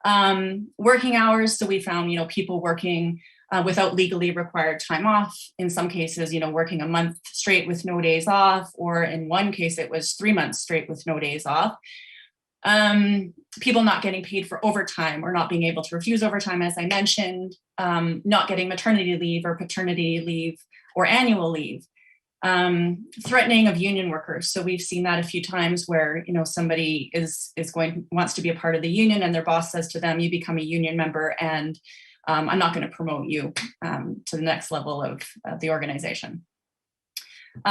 Working hours. So we found, people working without legally required time off. In some cases, working a month straight with no days off, or in one case, it was 3 months straight with no days off. People not getting paid for overtime or not being able to refuse overtime, as I mentioned, not getting maternity leave or paternity leave or annual leave. Threatening of union workers. So we've seen that a few times where, somebody wants to be a part of the union and their boss says to them, you become a union member and I'm not going to promote you to the next level of the organization.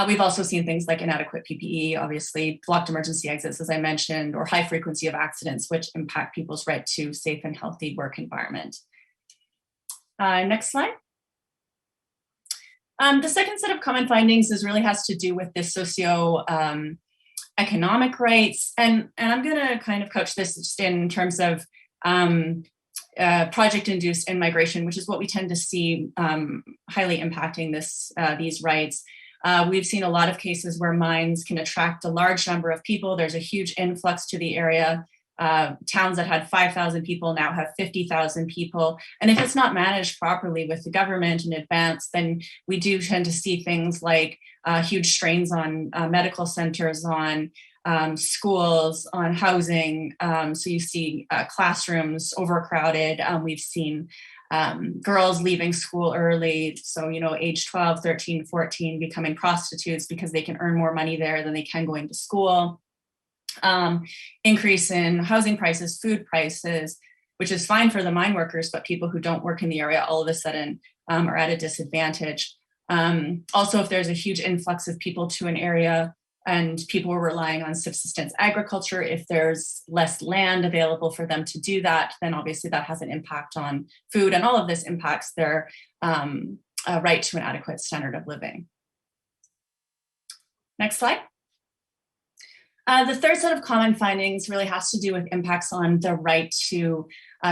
We've also seen things like inadequate PPE, obviously blocked emergency exits, as I mentioned, or high frequency of accidents, which impact people's right to safe and healthy work environment. Next slide. The second set of common findings really has to do with the socio-economic rights. And I'm going to kind of couch this just in terms of project-induced immigration, which is what we tend to see highly impacting these rights. We've seen a lot of cases where mines can attract a large number of people. There's a huge influx to the area. Towns that had 5,000 people now have 50,000 people. And if it's not managed properly with the government in advance, then we do tend to see things like huge strains on medical centers, on schools, on housing. So you see classrooms overcrowded. We've seen girls leaving school early. So, age 12, 13, 14, becoming prostitutes because they can earn more money there than they can going to school. Increase in housing prices, food prices, which is fine for the mine workers, but people who don't work in the area all of a sudden are at a disadvantage. Also, if there's a huge influx of people to an area and people are relying on subsistence agriculture, if there's less land available for them to do that, then obviously that has an impact on food, and all of this impacts their right to an adequate standard of living. Next slide. The third set of common findings really has to do with impacts on the right to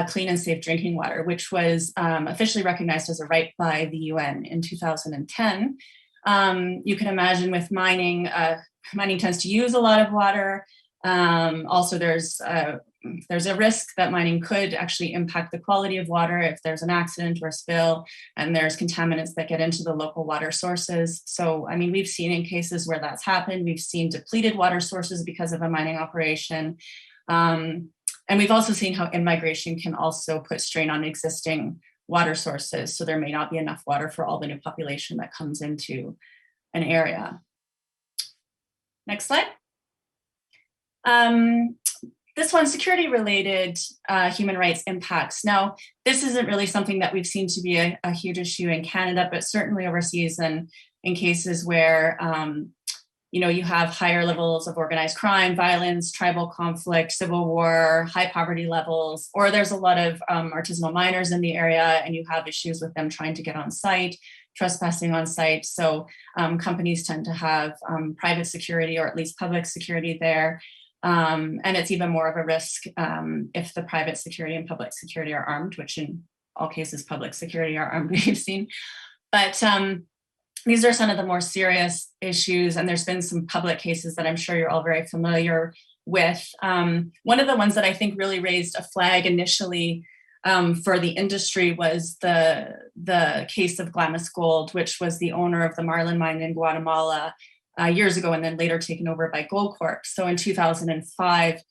clean and safe drinking water, which was officially recognized as a right by the UN in 2010. You can imagine with mining, mining tends to use a lot of water. Also, there's there's a risk that mining could actually impact the quality of water if there's an accident or a spill, and there's contaminants that get into the local water sources. So, I mean, we've seen in cases where that's happened, we've seen depleted water sources because of a mining operation. And we've also seen how in-migration can also put strain on existing water sources. So there may not be enough water for all the new population that comes into an area. Next slide. This one, security-related human rights impacts. Now, this isn't really something that we've seen to be a huge issue in Canada, but certainly overseas and in cases where you have higher levels of organized crime, violence, tribal conflict, civil war, high poverty levels, or there's a lot of artisanal miners in the area and you have issues with them trying to get on site, trespassing on site. So companies tend to have private security or at least public security there. And it's even more of a risk if the private security and public security are armed, which in all cases, public security are armed, we've seen. But these are some of the more serious issues, and there's been some public cases that I'm sure you're all very familiar with. One of the ones that I think really raised a flag initially for the industry was the case of Glamis Gold, which was the owner of the Marlin mine in Guatemala years ago, and then later taken over by Goldcorp. So in 2005,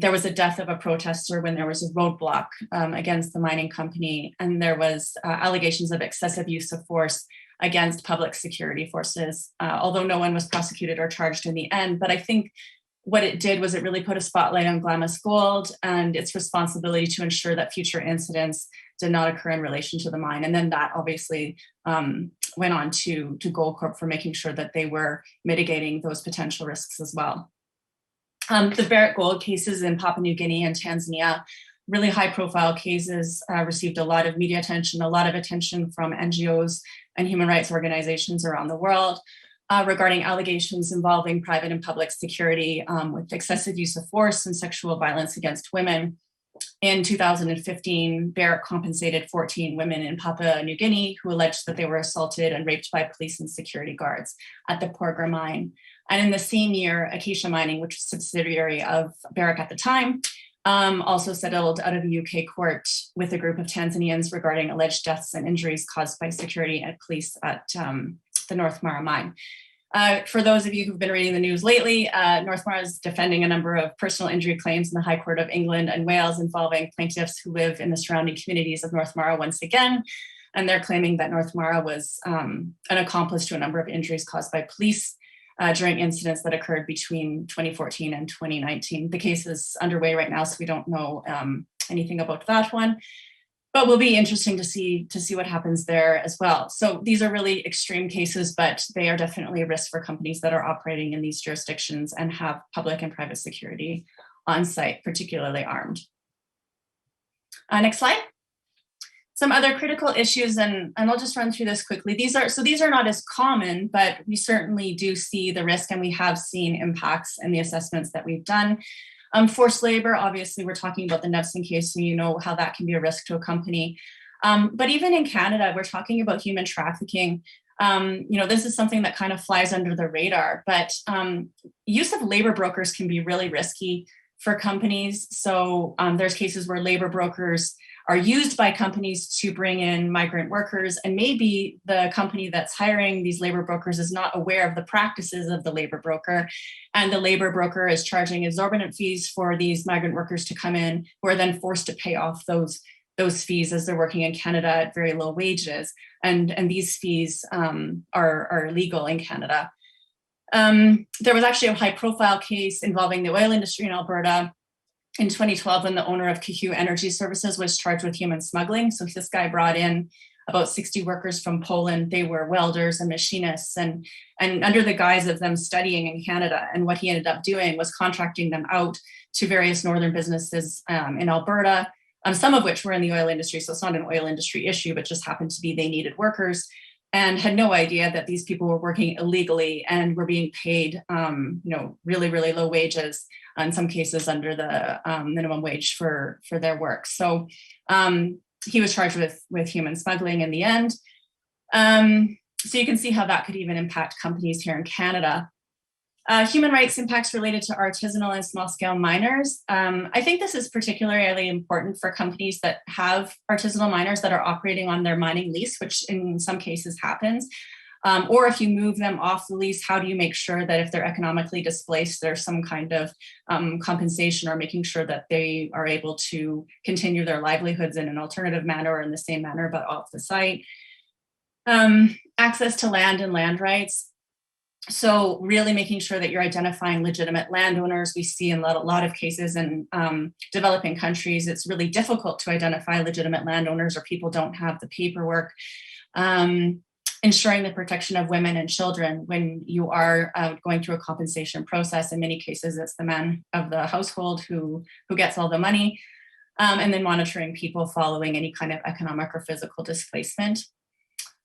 there was a death of a protester when there was a roadblock against the mining company, and there was allegations of excessive use of force against public security forces, although no one was prosecuted or charged in the end. But I think what it did was it really put a spotlight on Glamis Gold and its responsibility to ensure that future incidents did not occur in relation to the mine. And then that obviously went on to Goldcorp for making sure that they were mitigating those potential risks as well. The Barrick Gold cases in Papua New Guinea and Tanzania, really high profile cases, received a lot of media attention, a lot of attention from NGOs and human rights organizations around the world regarding allegations involving private and public security with excessive use of force and sexual violence against women. In 2015, Barrick compensated 14 women in Papua New Guinea who alleged that they were assaulted and raped by police and security guards at the Porgera mine. And in the same year, Acacia Mining, which was a subsidiary of Barrick at the time, also settled out of a UK court with a group of Tanzanians regarding alleged deaths and injuries caused by security and police at the North Mara mine. For those of you who've been reading the news lately, North Mara is defending a number of personal injury claims in the High Court of England and Wales involving plaintiffs who live in the surrounding communities of North Mara once again. And they're claiming that North Mara was an accomplice to a number of injuries caused by police during incidents that occurred between 2014 and 2019. The case is underway right now, so we don't know anything about that one, but will be interesting to see what happens there as well. So these are really extreme cases, but they are definitely a risk for companies that are operating in these jurisdictions and have public and private security on site, particularly armed. Next slide. Some other critical issues, and I'll just run through this quickly. These are not as common, but we certainly do see the risk, and we have seen impacts in the assessments that we've done. Forced labor, obviously, we're talking about the Nevsun case, so you know how that can be a risk to a company. But even in Canada, we're talking about human trafficking. This is something that kind of flies under the radar, but use of labor brokers can be really risky for companies. So there's cases where labor brokers are used by companies to bring in migrant workers, and maybe the company that's hiring these labor brokers is not aware of the practices of the labor broker, and the labor broker is charging exorbitant fees for these migrant workers to come in, who are then forced to pay off those fees as they're working in Canada at very low wages, and these fees are illegal in Canada. There was actually a high-profile case involving the oil industry in Alberta in 2012 when the owner of Kihu Energy Services was charged with human smuggling. So this guy brought in about 60 workers from Poland. They were welders and machinists, and under the guise of them studying in Canada. And what he ended up doing was contracting them out to various northern businesses in Alberta, some of which were in the oil industry. So it's not an oil industry issue, but just happened to be they needed workers, and had no idea that these people were working illegally and were being paid, really, really low wages, in some cases under the minimum wage for their work. So he was charged with human smuggling in the end. So you can see how that could even impact companies here in Canada. Human rights impacts related to artisanal and small-scale miners. I think this is particularly important for companies that have artisanal miners that are operating on their mining lease, which in some cases happens. Or if you move them off the lease, how do you make sure that if they're economically displaced, there's some kind of compensation, or making sure that they are able to continue their livelihoods in an alternative manner or in the same manner, but off the site. Access to land and land rights. So really making sure that you're identifying legitimate landowners. We see in a lot of cases in developing countries, it's really difficult to identify legitimate landowners, or people don't have the paperwork. Ensuring the protection of women and children when you are going through a compensation process. In many cases, it's the man of the household who gets all the money. And then monitoring people following any kind of economic or physical displacement.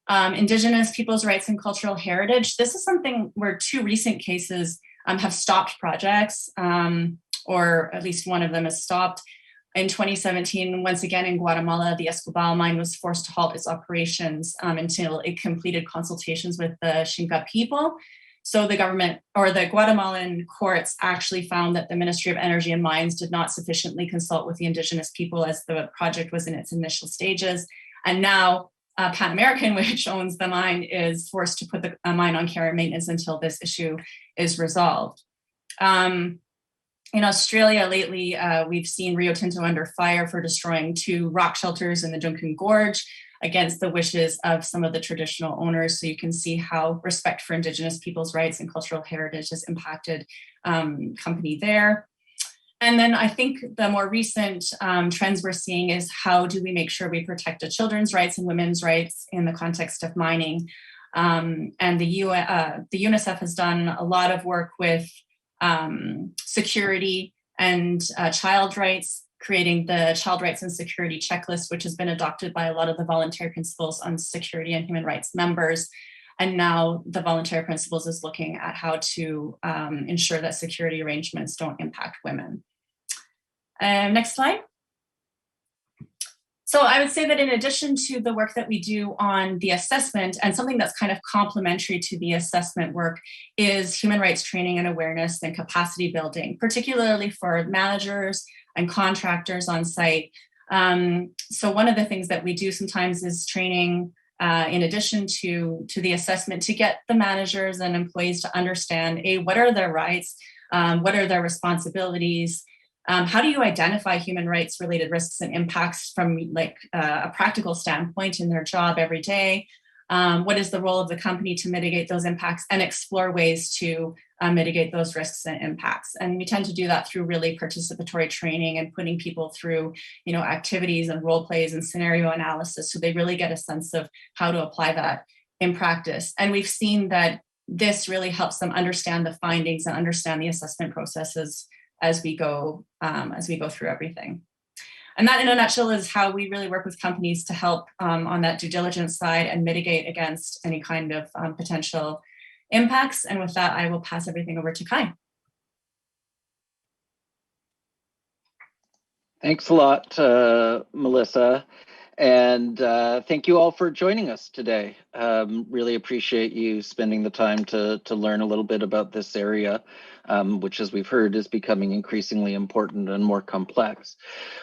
Indigenous people's rights and cultural heritage. This is something where 2 recent cases have stopped projects, or at least one of them has stopped. In 2017, once again in Guatemala, the Escobal mine was forced to halt its operations until it completed consultations with the Xinca people. So the government, or the Guatemalan courts, actually found that the Ministry of Energy and Mines did not sufficiently consult with the Indigenous people as the project was in its initial stages. And now Pan American, which owns the mine, is forced to put the mine on care and maintenance until this issue is resolved. In Australia lately, we've seen Rio Tinto under fire for destroying 2 rock shelters in the Duncan Gorge against the wishes of some of the traditional owners. So you can see how respect for Indigenous people's rights and cultural heritage has impacted company there. And then I think the more recent trends we're seeing is how do we make sure we protect the children's rights and women's rights in the context of mining. And the UNICEF has done a lot of work with security and child rights, creating the Child Rights and Security Checklist, which has been adopted by a lot of the voluntary principles on security and human rights members. And now the voluntary principles is looking at how to ensure that security arrangements don't impact women. Next slide. So I would say that in addition to the work that we do on the assessment, and something that's kind of complementary to the assessment work, is human rights training and awareness and capacity building, particularly for managers and contractors on site. So one of the things that we do sometimes is training in addition to the assessment, to get the managers and employees to understand, what are their rights, what are their responsibilities, how do you identify human rights related risks and impacts from like a practical standpoint in their job every day? What is the role of the company to mitigate those impacts and explore ways to mitigate those risks and impacts? And we tend to do that through really participatory training and putting people through, activities and role plays and scenario analysis, so they really get a sense of how to apply that in practice. And we've seen that this really helps them understand the findings and understand the assessment processes as we go through everything. And that in a nutshell is how we really work with companies to help on that due diligence side and mitigate against any kind of potential impacts. And with that, I will pass everything over to Kai.
Thanks a lot, Melissa. And thank you all for joining us today. Really appreciate you spending the time to learn a little bit about this area, which, as we've heard, is becoming increasingly important and more complex.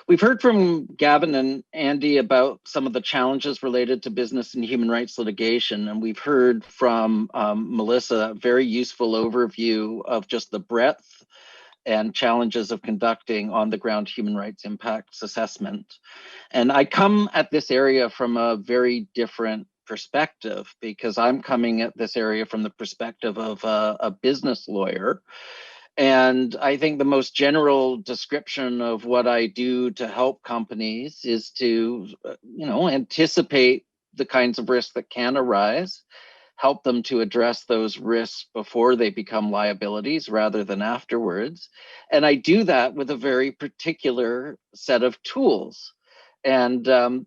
We've heard from Gavin and Andy about some of the challenges related to business and human rights litigation, and we've heard from Melissa a very useful overview of just the breadth and challenges of conducting on-the-ground human rights impacts assessment. And I come at this area from a very different perspective, because I'm coming at this area from the perspective of a business lawyer. And I think the most general description of what I do to help companies is to, anticipate the kinds of risks that can arise, help them to address those risks before they become liabilities rather than afterwards. And I do that with a very particular set of tools. And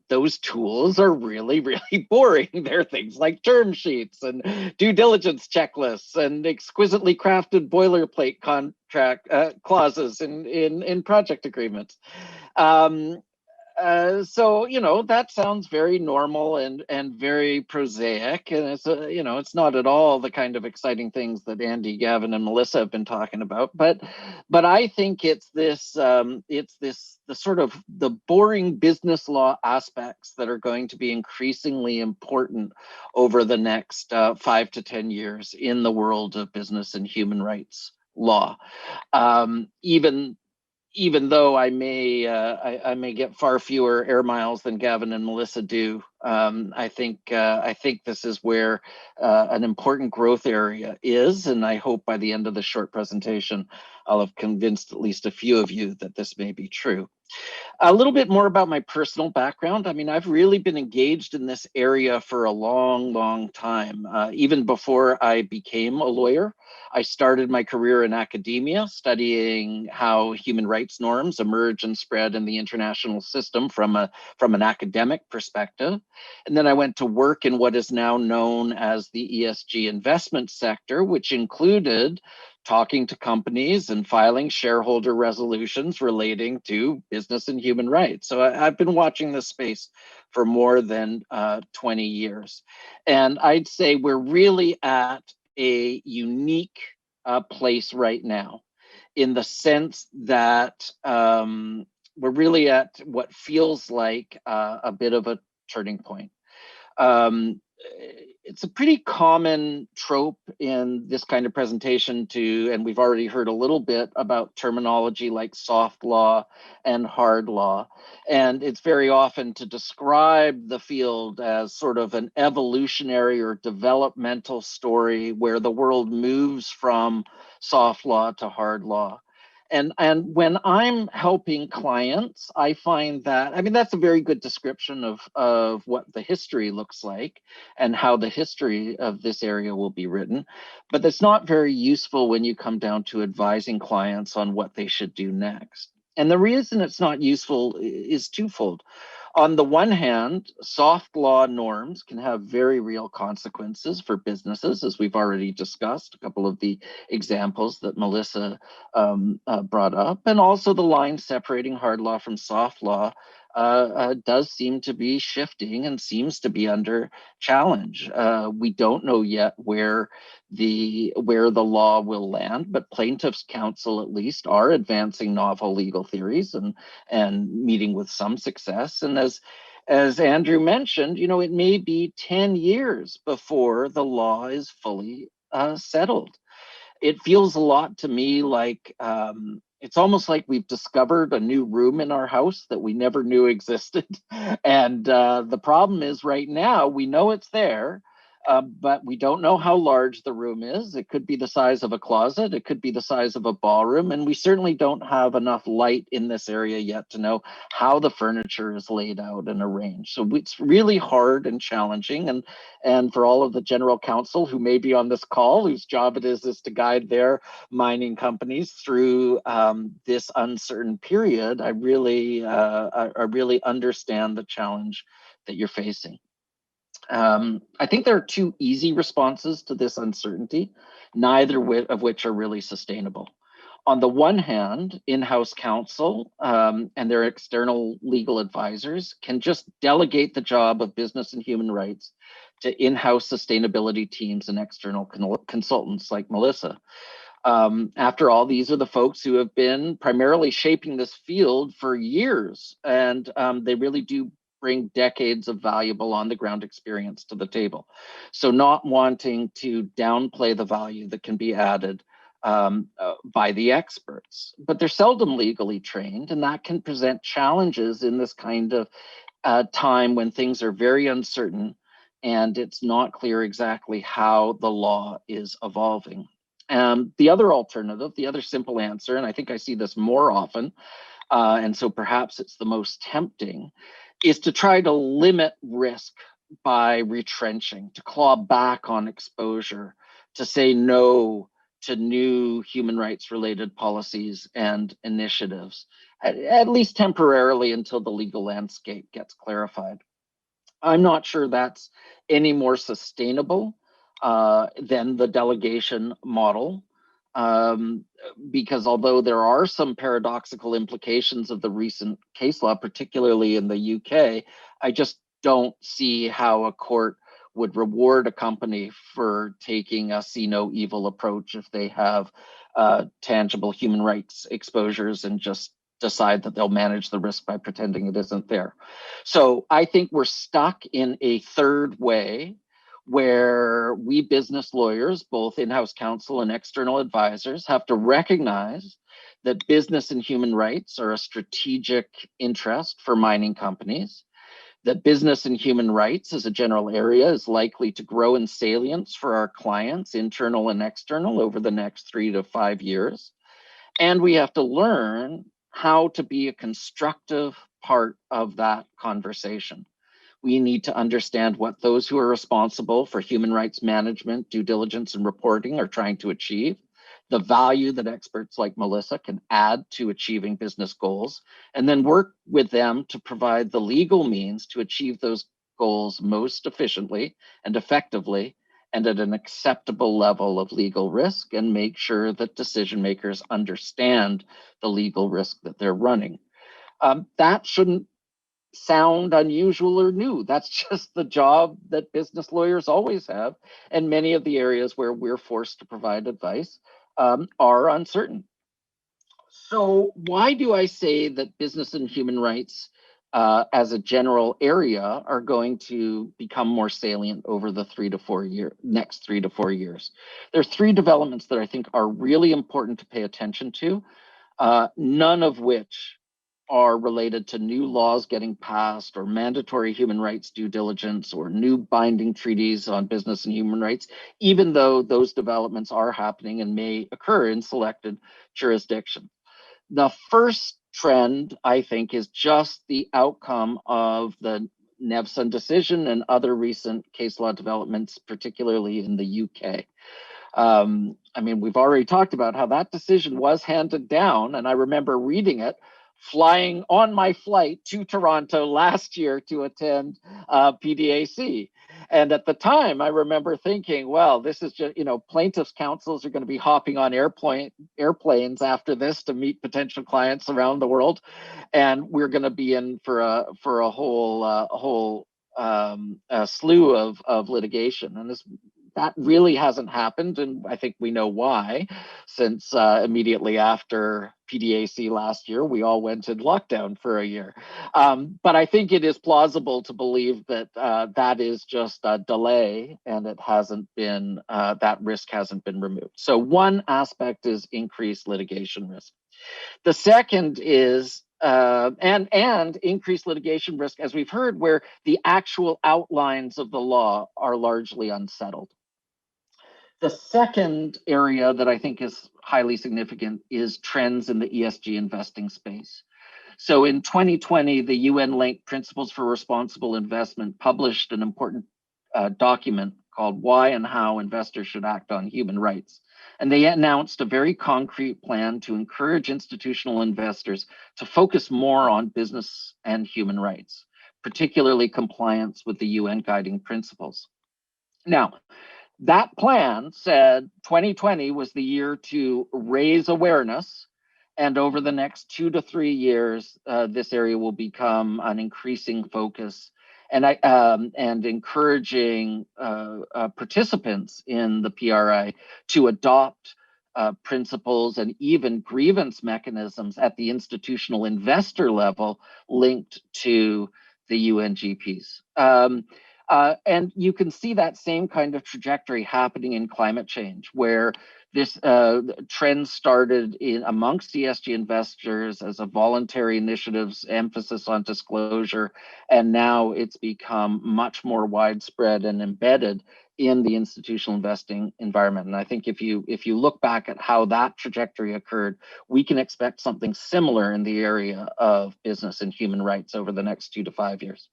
those tools are really, really boring. They're things like term sheets and due diligence checklists and exquisitely crafted boilerplate contract clauses in project agreements. So, you know, that sounds very normal and very prosaic, and it's you know, it's not at all the kind of exciting things that Andy, Gavin, and Melissa have been talking about. But I think it's this the sort of the boring business law aspects that are going to be increasingly important over the next 5 to 10 years in the world of business and human rights law. Even though I may get far fewer air miles than Gavin and Melissa do, I think this is where an important growth area is, and I hope by the end of the short presentation, I'll have convinced at least a few of you that this may be true. A little bit more about my personal background. I mean, I've really been engaged in this area for a long, long time. Even before I became a lawyer, I started my career in academia, studying how human rights norms emerge and spread in the international system from an academic perspective. And then I went to work in what is now known as the ESG investment sector, which included talking to companies and filing shareholder resolutions relating to business and human rights. So I've been watching this space for more than 20 years. And I'd say we're really at a unique place right now, in the sense that we're really at what feels like a bit of a turning point. It's a pretty common trope in this kind of presentation and we've already heard a little bit about terminology like soft law and hard law. And it's very often to describe the field as sort of an evolutionary or developmental story where the world moves from soft law to hard law. And when I'm helping clients, I find that, I mean, that's a very good description of what the history looks like and how the history of this area will be written. But that's not very useful when you come down to advising clients on what they should do next. And the reason it's not useful is twofold. On the one hand, soft law norms can have very real consequences for businesses, as we've already discussed, a couple of the examples that Melissa brought up. And also the line separating hard law from soft law does seem to be shifting and seems to be under challenge. We don't know yet where the law will land, but plaintiffs' counsel at least are advancing novel legal theories and meeting with some success. And as Andrew mentioned, you know, it may be 10 years before the law is fully settled. It feels a lot to me like it's almost like we've discovered a new room in our house that we never knew existed. And the problem is right now, we know it's there, but we don't know how large the room is. It could be the size of a closet. It could be the size of a ballroom. And we certainly don't have enough light in this area yet to know how the furniture is laid out and arranged. So it's really hard and challenging. And for all of the general counsel who may be on this call, whose job it is to guide their mining companies through this uncertain period, I really understand the challenge that you're facing. I think there are two easy responses to this uncertainty, neither of which are really sustainable. On the one hand, in-house counsel and their external legal advisors can just delegate the job of business and human rights to in-house sustainability teams and external consultants like Melissa. After all, these are the folks who have been primarily shaping this field for years, and they really do bring decades of valuable on-the-ground experience to the table. So not wanting to downplay the value that can be added by the experts, but they're seldom legally trained, and that can present challenges in this kind of time when things are very uncertain and it's not clear exactly how the law is evolving. The other alternative, the other simple answer, and I think I see this more often, and so perhaps it's the most tempting, is to try to limit risk by retrenching, to claw back on exposure, to say no to new human rights related policies and initiatives, at least temporarily until the legal landscape gets clarified. I'm not sure that's any more sustainable than the delegation model. because although there are some paradoxical implications of the recent case law, particularly in the UK, I just don't see how a court would reward a company for taking a see no evil approach if they have tangible human rights exposures and just decide that they'll manage the risk by pretending it isn't there. So I think we're stuck in a third way where we business lawyers, both in-house counsel and external advisors, have to recognize that business and human rights are a strategic interest for mining companies, that business and human rights as a general area is likely to grow in salience for our clients, internal and external, over the next 3 to 5 years. And we have to learn how to be a constructive part of that conversation. We need to understand what those who are responsible for human rights management, due diligence, and reporting are trying to achieve, the value that experts like Melissa can add to achieving business goals, and then work with them to provide the legal means to achieve those goals most efficiently and effectively and at an acceptable level of legal risk, and make sure that decision makers understand the legal risk that they're running. That shouldn't sound unusual or new. That's just the job that business lawyers always have. And many of the areas where we're forced to provide advice are uncertain. So why do I say that business and human rights as a general area are going to become more salient over the next 3 to 4 years? There are 3 developments that I think are really important to pay attention to, none of which are related to new laws getting passed or mandatory human rights due diligence or new binding treaties on business and human rights, even though those developments are happening and may occur in selected jurisdictions. The first trend, I think, is just the outcome of the Nevsun decision and other recent case law developments, particularly in the UK. I mean, we've already talked about how that decision was handed down, and I remember reading it flying on my flight to Toronto last year to attend PDAC. And at the time, I remember thinking, well, this is just, plaintiffs' counsels are going to be hopping on airplanes after this to meet potential clients around the world. And we're going to be in for a whole slew of litigation. And that really hasn't happened, and I think we know why, since immediately after PDAC last year, we all went in lockdown for a year. But I think it is plausible to believe that that is just a delay, and it hasn't been, that risk hasn't been removed. So one aspect is increased litigation risk. The second is and increased litigation risk, as we've heard, where the actual outlines of the law are largely unsettled. The second area that I think is highly significant is trends in the ESG investing space. So in 2020, the UN-linked Principles for Responsible Investment published an important document called Why and How Investors Should Act on Human Rights. And they announced a very concrete plan to encourage institutional investors to focus more on business and human rights, particularly compliance with the UN guiding principles. Now, that plan said 2020 was the year to raise awareness, and over the next 2 to 3 years, this area will become an increasing focus, and encouraging participants in the PRI to adopt principles and even grievance mechanisms at the institutional investor level linked to the UNGPs. And you can see that same kind of trajectory happening in climate change, where this trend started amongst ESG investors as a voluntary initiative's emphasis on disclosure, and now it's become much more widespread and embedded in the institutional investing environment. And I think if you look back at how that trajectory occurred, we can expect something similar in the area of business and human rights over the next 2 to 5 years.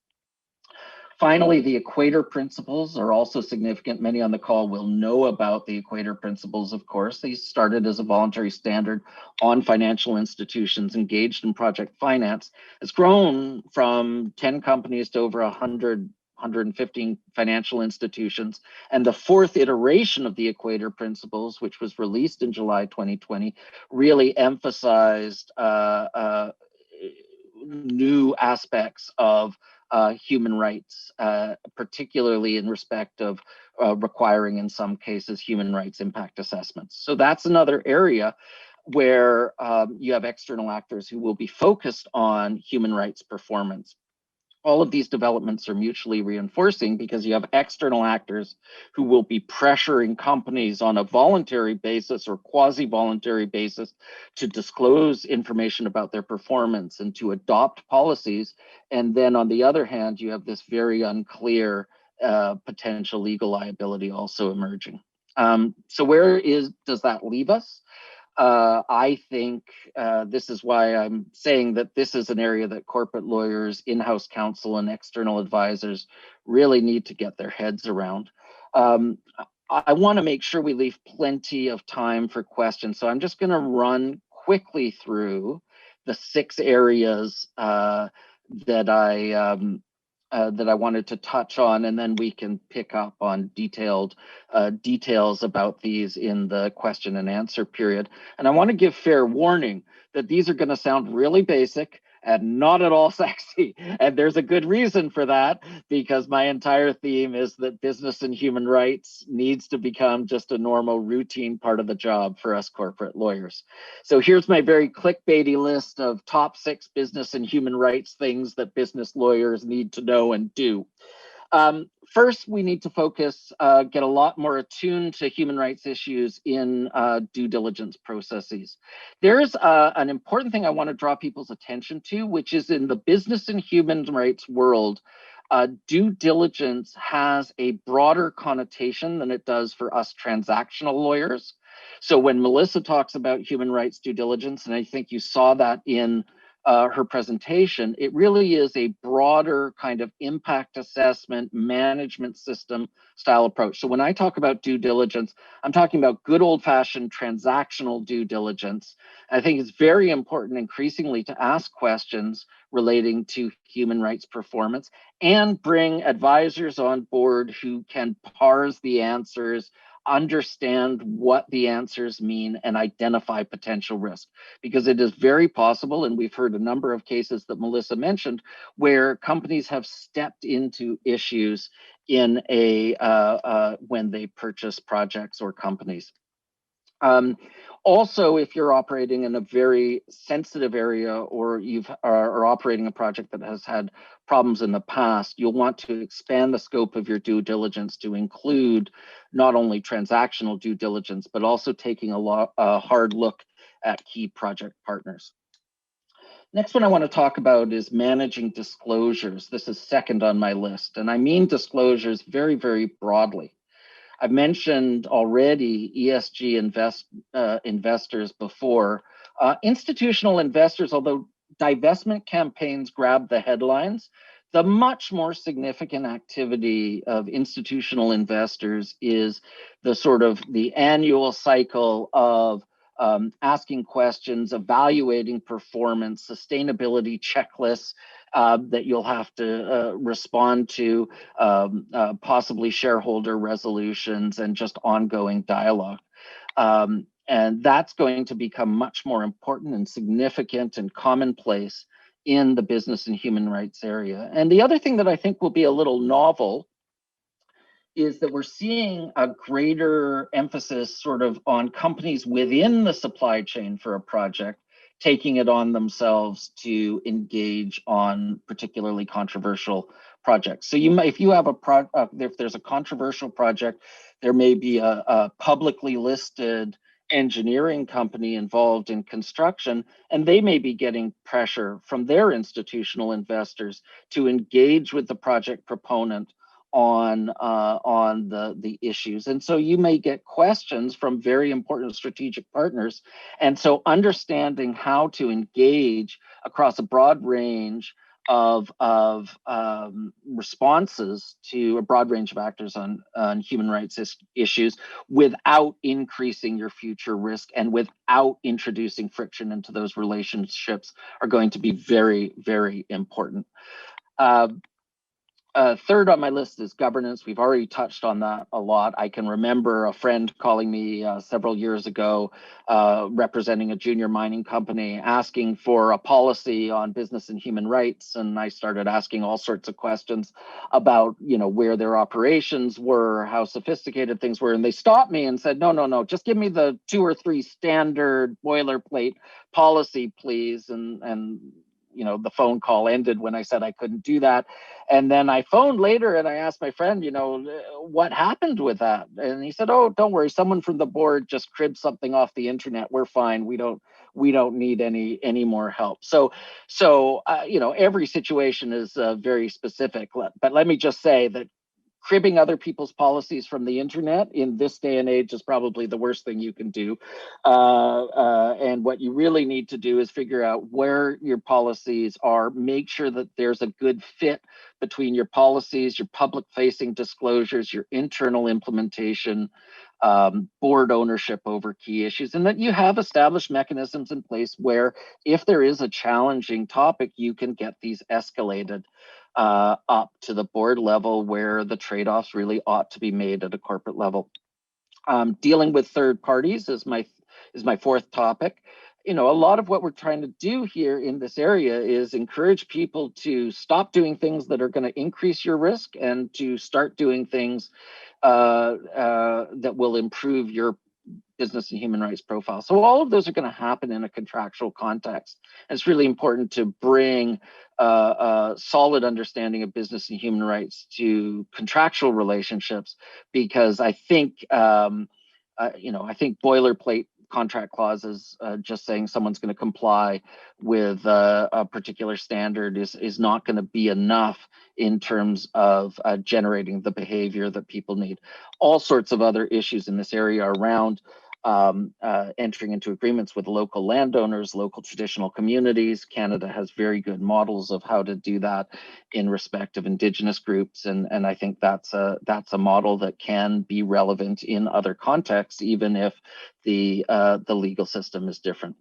Finally, the Equator Principles are also significant. Many on the call will know about the Equator Principles, of course. These started as a voluntary standard on financial institutions engaged in project finance. It's grown from 10 companies to over 100 115 financial institutions. And the fourth iteration of the Equator Principles, which was released in July 2020, really emphasized new aspects of human rights, particularly in respect of requiring, in some cases, human rights impact assessments. So that's another area where you have external actors who will be focused on human rights performance. All of these developments are mutually reinforcing because you have external actors who will be pressuring companies on a voluntary basis or quasi-voluntary basis to disclose information about their performance and to adopt policies. And then on the other hand, you have this very unclear potential legal liability also emerging. So where does that leave us? I think this is why I'm saying that this is an area that corporate lawyers, in-house counsel, and external advisors really need to get their heads around. I want to make sure we leave plenty of time for questions, so I'm just going to run quickly through the 6 areas that I wanted to touch on, and then we can pick up on details about these in the question and answer period. And I want to give fair warning that these are going to sound really basic and not at all sexy. And there's a good reason for that, because my entire theme is that business and human rights needs to become just a normal routine part of the job for us corporate lawyers. So here's my very clickbaity list of top 6 business and human rights things that business lawyers need to know and do. First, we need to focus, get a lot more attuned to human rights issues in due diligence processes. There's an important thing I want to draw people's attention to, which is in the business and human rights world, due diligence has a broader connotation than it does for us transactional lawyers. So when Melissa talks about human rights due diligence, and I think you saw that in her presentation, it really is a broader kind of impact assessment management system style approach. So when I talk about due diligence, I'm talking about good old-fashioned transactional due diligence. I think it's very important increasingly to ask questions relating to human rights performance and bring advisors on board who can parse the answers, understand what the answers mean, and identify potential risk. Because it is very possible, and we've heard a number of cases that Melissa mentioned, where companies have stepped into issues in when they purchase projects or companies. Also, if you're operating in a very sensitive area, or you are operating a project that has had problems in the past, you'll want to expand the scope of your due diligence to include not only transactional due diligence, but also taking a hard look at key project partners. Next one I want to talk about is managing disclosures. This is second on my list, and I mean disclosures very, very broadly. I've mentioned already ESG investors before. Institutional investors, although divestment campaigns grab the headlines, the much more significant activity of institutional investors is the sort of the annual cycle of asking questions, evaluating performance, sustainability checklists that you'll have to respond to, possibly shareholder resolutions, and just ongoing dialogue. And that's going to become much more important and significant and commonplace in the business and human rights area. And the other thing that I think will be a little novel is that we're seeing a greater emphasis sort of on companies within the supply chain for a project taking it on themselves to engage on particularly controversial projects. So you might, if you have if there's a controversial project, there may be a publicly listed engineering company involved in construction, and they may be getting pressure from their institutional investors to engage with the project proponent on the issues. And so you may get questions from very important strategic partners. And so understanding how to engage across a broad range of responses to a broad range of actors on human rights issues without increasing your future risk and without introducing friction into those relationships are going to be very, very important. Third on my list is governance. We've already touched on that a lot. I can remember a friend calling me several years ago, representing a junior mining company, asking for a policy on business and human rights. And I started asking all sorts of questions about, where their operations were, how sophisticated things were. And they stopped me and said, no, just give me the 2 or 3 standard boilerplate policy, please. And the phone call ended when I said I couldn't do that. And then I phoned later and I asked my friend, what happened with that? And he said, oh, don't worry. Someone from the board just cribbed something off the internet. We're fine. We don't need any more help. So every situation is very specific. But let me just say that cribbing other people's policies from the internet in this day and age is probably the worst thing you can do. And what you really need to do is figure out where your policies are, make sure that there's a good fit between your policies, your public-facing disclosures, your internal implementation, board ownership over key issues, and that you have established mechanisms in place where if there is a challenging topic, you can get these escalated up to the board level where the trade-offs really ought to be made at a corporate level. Dealing with third parties is my fourth topic. A lot of what we're trying to do here in this area is encourage people to stop doing things that are going to increase your risk and to start doing things that will improve your business and human rights profile. So all of those are going to happen in a contractual context. And it's really important to bring a solid understanding of business and human rights to contractual relationships, because I think boilerplate contract clauses, just saying someone's going to comply with a particular standard is not going to be enough in terms of generating the behavior that people need. All sorts of other issues in this area around entering into agreements with local landowners, local traditional communities. Canada has very good models of how to do that in respect of Indigenous groups, and I think that's a model that can be relevant in other contexts, even if the legal system is different.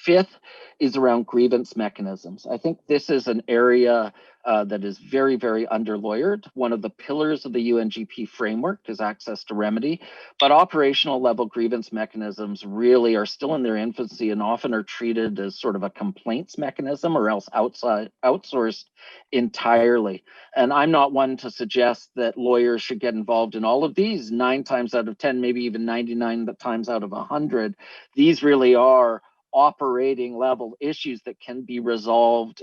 Fifth is around grievance mechanisms. I think this is an area that is very, very under-lawyered. One of the pillars of the UNGP framework is access to remedy, but operational level grievance mechanisms really are still in their infancy and often are treated as sort of a complaints mechanism or else outsourced entirely. And I'm not one to suggest that lawyers should get involved in all of these. 9 times out of 10, maybe even 99 times out of 100, these really are operating level issues that can be resolved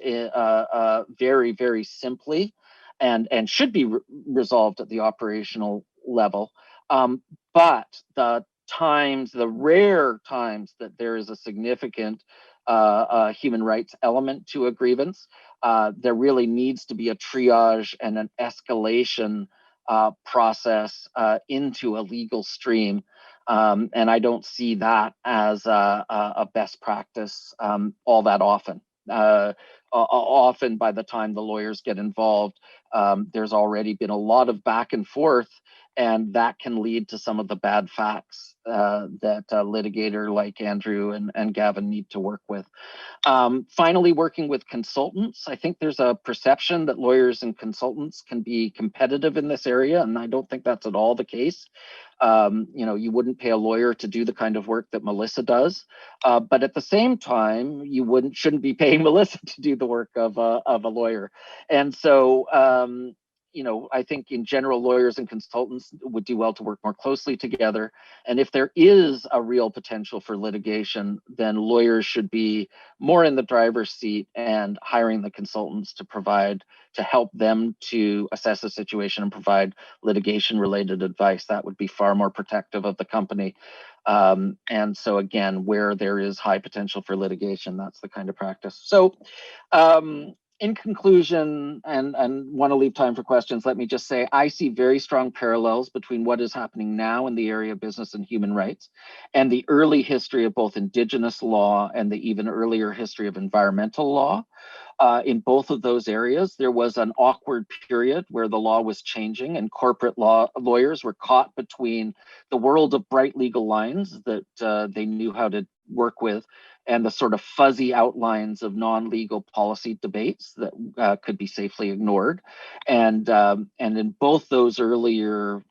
very, very simply and should be resolved at the operational level. But the rare times that there is a significant human rights element to a grievance, there really needs to be a triage and an escalation process into a legal stream. And I don't see that as a best practice all that often. Often by the time the lawyers get involved, there's already been a lot of back and forth, and that can lead to some of the bad facts that a litigator like Andrew and Gavin need to work with. Finally, working with consultants. I think there's a perception that lawyers and consultants can be competitive in this area, and I don't think that's at all the case. You wouldn't pay a lawyer to do the kind of work that Melissa does, but at the same time, you shouldn't be paying Melissa to do the work of a lawyer. And so, I think in general, lawyers and consultants would do well to work more closely together. And if there is a real potential for litigation, then lawyers should be more in the driver's seat and hiring the consultants to help them to assess the situation and provide litigation-related advice. That would be far more protective of the company. And so again, where there is high potential for litigation, that's the kind of practice. So in conclusion, and want to leave time for questions, let me just say, I see very strong parallels between what is happening now in the area of business and human rights and the early history of both Indigenous law and the even earlier history of environmental law. In both of those areas, there was an awkward period where the law was changing and corporate lawyers were caught between the world of bright legal lines that they knew how to work with and the sort of fuzzy outlines of non-legal policy debates that could be safely ignored. And in both those earlier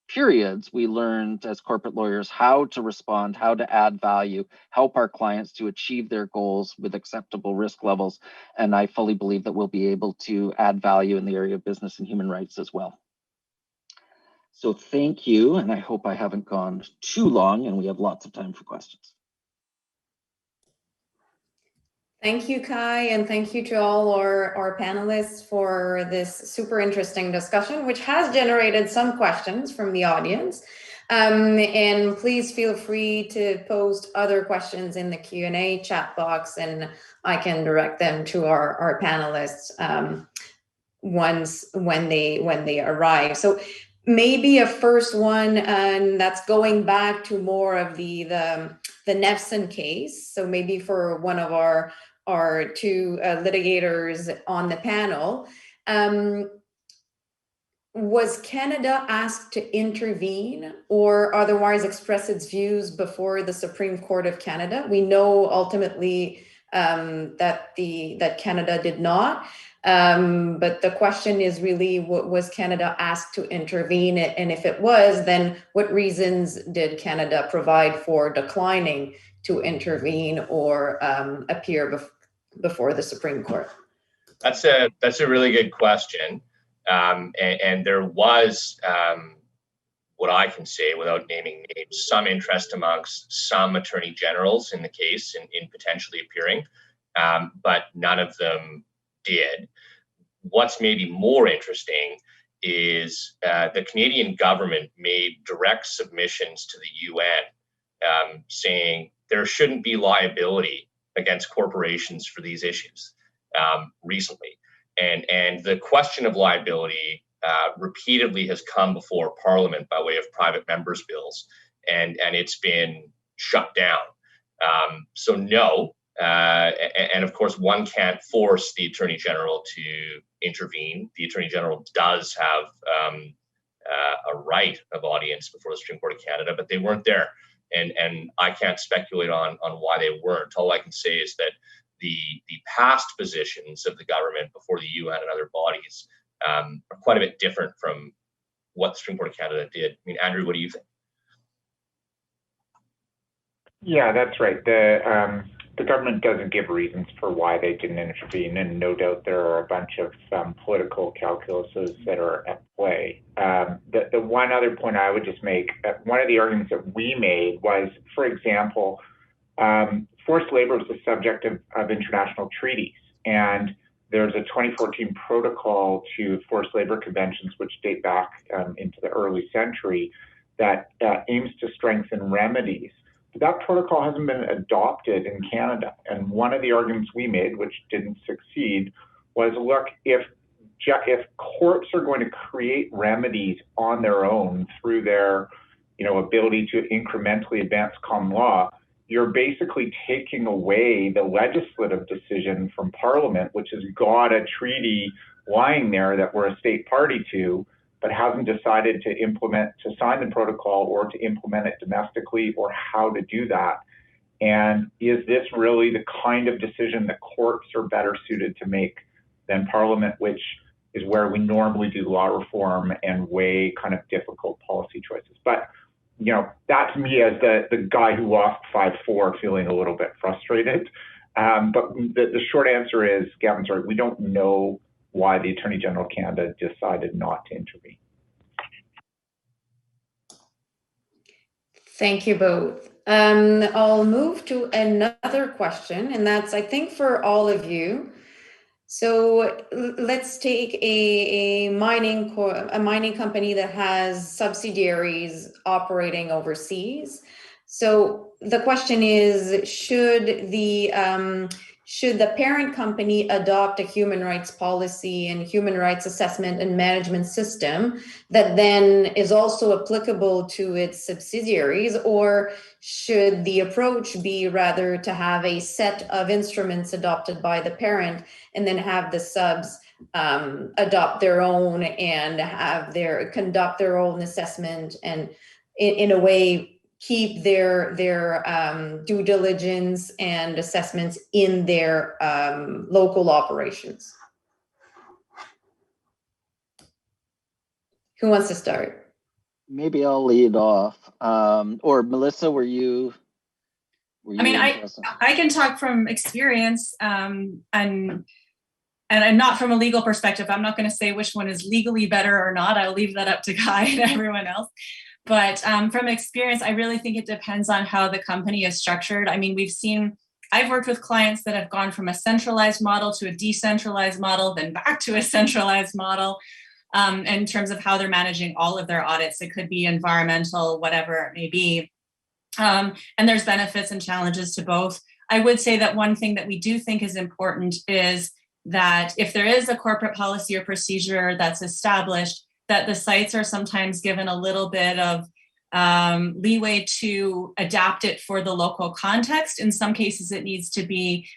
periods, we learned as corporate lawyers how to respond, how to add value, help our clients to achieve their goals with acceptable risk levels. And I fully believe that we'll be able to add value in the area of business and human rights as well. So thank you, and I hope I haven't gone too long and we have lots of time for questions.
Thank you, Kai, and thank you to all our panelists for this super interesting discussion, which has generated some questions from the audience. And please feel free to post other questions in the Q&A chat box, and I can direct them to our panelists when they arrive. So maybe a first one, and that's going back to more of the Nathanson case. So maybe for one of our two litigators on the panel, was Canada asked to intervene or otherwise express its views before the Supreme Court of Canada? We know ultimately that Canada did not. But the question is really, was Canada asked to intervene? And if it was, then what reasons did Canada provide for declining to intervene or appear before the Supreme Court?
That's a really good question. And there was, what I can say without naming names, some interest amongst some attorney generals in the case in potentially appearing, but none of them did. What's maybe more interesting is the Canadian government made direct submissions to the UN saying there shouldn't be liability against corporations for these issues recently. And the question of liability repeatedly has come before Parliament by way of private members' bills, and it's been shut down. So no, and of course one can't force the Attorney General to intervene. The Attorney General does have a right of audience before the Supreme Court of Canada, but they weren't there. And I can't speculate on why they weren't. All I can say is that the past positions of the government before the UN and other bodies are quite a bit different from what the Supreme Court of Canada did. I mean, Andrew, what do you think?
Yeah, that's right. The government doesn't give reasons for why they didn't intervene, and no doubt there are a bunch of political calculuses that are at play. The one other point I would just make, one of the arguments that we made was, for example, forced labor is the subject of international treaties, and there's a 2014 protocol to forced labor conventions, which date back into the early century, that aims to strengthen remedies. But that protocol hasn't been adopted in Canada. And one of the arguments we made, which didn't succeed, was, look, if courts are going to create remedies on their own through their ability to incrementally advance common law, you're basically taking away the legislative decision from Parliament, which has got a treaty lying there that we're a state party to, but hasn't decided to sign the protocol or to implement it domestically, or how to do that. And is this really the kind of decision that courts are better suited to make than Parliament, which is where we normally do law reform and weigh kind of difficult policy choices? But that's me as the guy who lost 5-4 feeling a little bit frustrated. But the short answer is, Gavin's right, we don't know why the Attorney General of Canada decided not to intervene.
Thank you both. I'll move to another question, and that's, I think, for all of you. So let's take a mining company that has subsidiaries operating overseas. So the question is, should the parent company adopt a human rights policy and human rights assessment and management system that then is also applicable to its subsidiaries, or should the approach be rather to have a set of instruments adopted by the parent and then have the subs adopt their own and conduct their own assessment and in a way keep their due diligence and assessments in their local operations? Who wants to start?
Maybe I'll lead off. Or Melissa, were you
I mean, I can talk from experience, and I'm not from a legal perspective. I'm not going to say which one is legally better or not. I'll leave that up to Guy and everyone else. But from experience, I really think it depends on how the company is structured. I mean, I've worked with clients that have gone from a centralized model to a decentralized model, then back to a centralized model. In terms of how they're managing all of their audits. It could be environmental, whatever it may be. And there's benefits and challenges to both. I would say that one thing that we do think is important is that if there is a corporate policy or procedure that's established, that the sites are sometimes given a little bit of leeway to adapt it for the local context. In some cases, it needs to be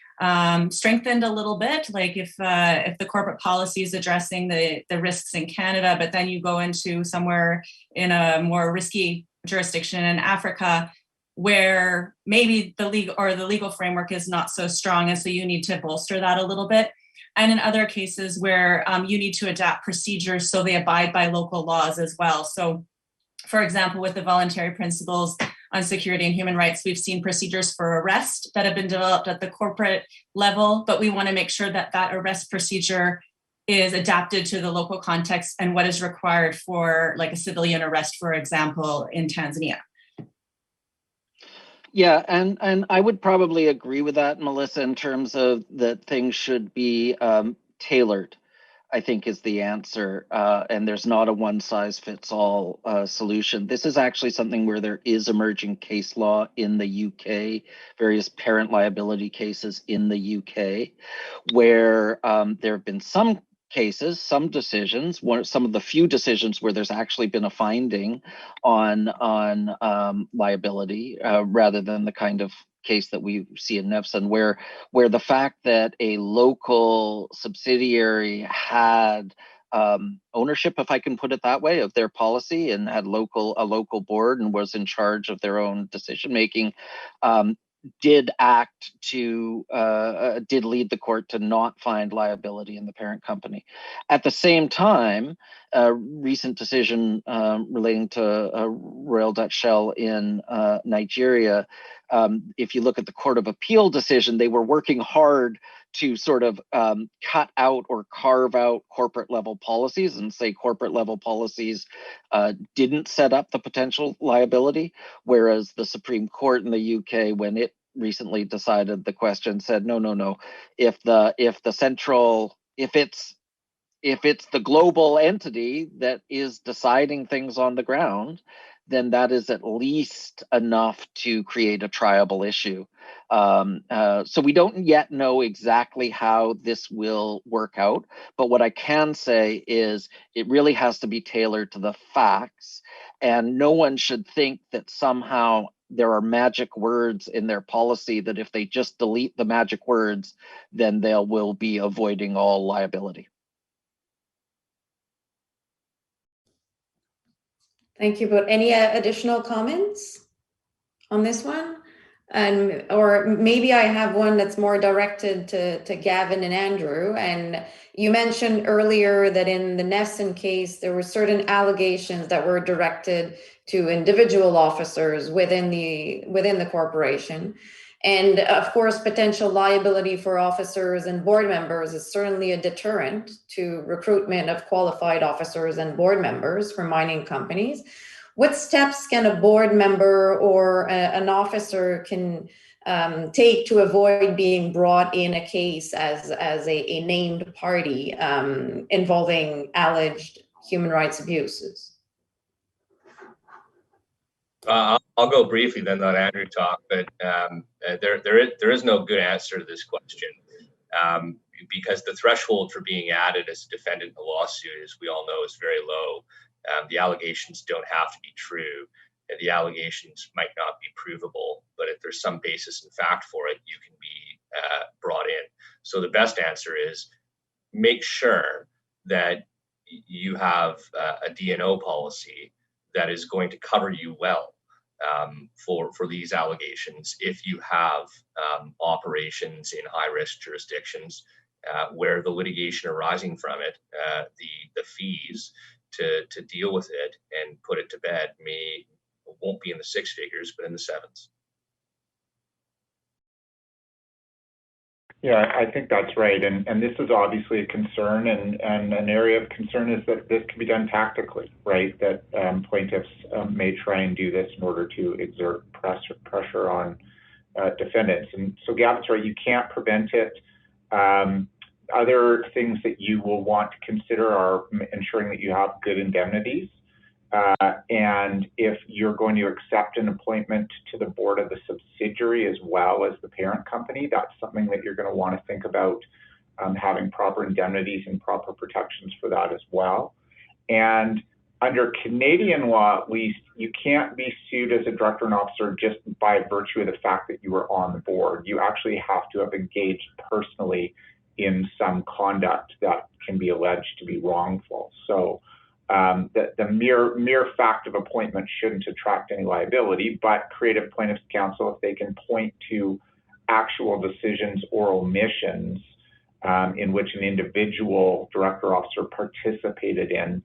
strengthened a little bit, like if the corporate policy is addressing the risks in Canada, but then you go into somewhere in a more risky jurisdiction in Africa, where maybe the legal framework is not so strong, and so you need to bolster that a little bit. And in other cases where you need to adapt procedures so they abide by local laws as well. So, for example, with the voluntary principles on security and human rights, we've seen procedures for arrest that have been developed at the corporate level, but we want to make sure that that arrest procedure is adapted to the local context and what is required for like a civilian arrest, for example, in Tanzania.
Yeah, and I would probably agree with that, Melissa, in terms of that things should be tailored, I think is the answer. And there's not a one-size-fits-all solution. This is actually something where there is emerging case law in the UK, various parent liability cases in the UK, where there have been some cases, some decisions, some of the few decisions where there's actually been a finding on liability rather than the kind of case that we see in Nevsun, where the fact that a local subsidiary had ownership, if I can put it that way, of their policy and had a local board and was in charge of their own decision making, did lead the court to not find liability in the parent company. At the same time, a recent decision relating to a Royal Dutch Shell in Nigeria, if you look at the Court of Appeal decision, they were working hard to sort of cut out or carve out corporate level policies and say corporate level policies didn't set up the potential liability, whereas the Supreme Court in the UK, when it recently decided the question, said no. If it's the global entity that is deciding things on the ground, then that is at least enough to create a triable issue. So we don't yet know exactly how this will work out, but what I can say is it really has to be tailored to the facts, and no one should think that somehow there are magic words in their policy that if they just delete the magic words, then they will be avoiding all liability.
Thank you. But any additional comments on this one? Or maybe I have one that's more directed to Gavin and Andrew. And you mentioned earlier that in the Nathanson case, there were certain allegations that were directed to individual officers within the corporation. And of course, potential liability for officers and board members is certainly a deterrent to recruitment of qualified officers and board members for mining companies. What steps can a board member or an officer can take to avoid being brought in a case as a named party involving alleged human rights abuses?
I'll go briefly, then let Andrew talk. But there is no good answer to this question because the threshold for being added as a defendant in a lawsuit, as we all know, is very low. The allegations don't have to be true. The allegations might not be provable, but if there's some basis in fact for it, you can be brought in. So the best answer is make sure that you have a D&O policy that is going to cover you well. for these allegations if you have operations in high-risk jurisdictions where the litigation arising from it, the fees to deal with it and put it to bed won't be in the six figures, but in the sevens.
Yeah, I think that's right. And this is obviously a concern, and an area of concern is that this can be done tactically, right? That plaintiffs may try and do this in order to exert pressure on defendants. And so Gavin's right, you can't prevent it. Other things that you will want to consider are ensuring that you have good indemnities. And if you're going to accept an appointment to the board of the subsidiary as well as the parent company, that's something that you're going to want to think about, having proper indemnities and proper protections for that as well. And under Canadian law, at least, you can't be sued as a director and officer just by virtue of the fact that you were on the board. You actually have to have engaged personally in some conduct that can be alleged to be wrongful. So the mere fact of appointment shouldn't attract any liability, but creative plaintiffs' counsel, if they can point to actual decisions or omissions in which an individual director or officer participated in,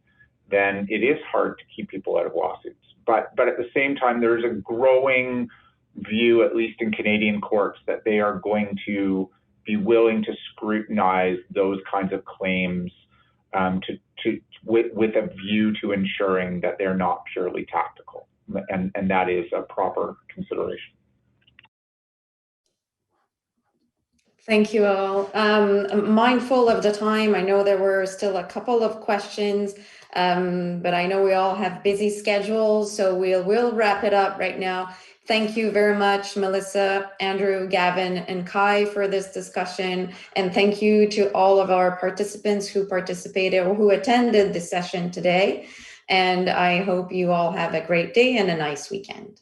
then it is hard to keep people out of lawsuits. But at the same time, there's a growing view, at least in Canadian courts, that they are going to be willing to scrutinize those kinds of claims with a view to ensuring that they're not purely tactical, and that is a proper consideration.
Thank you all. I'm mindful of the time. I know there were still a couple of questions, but I know we all have busy schedules, so we'll wrap it up right now. Thank you very much, Melissa, Andrew, Gavin, and Kai for this discussion. And thank you to all of our participants who participated or who attended the session today. And I hope you all have a great day and a nice weekend.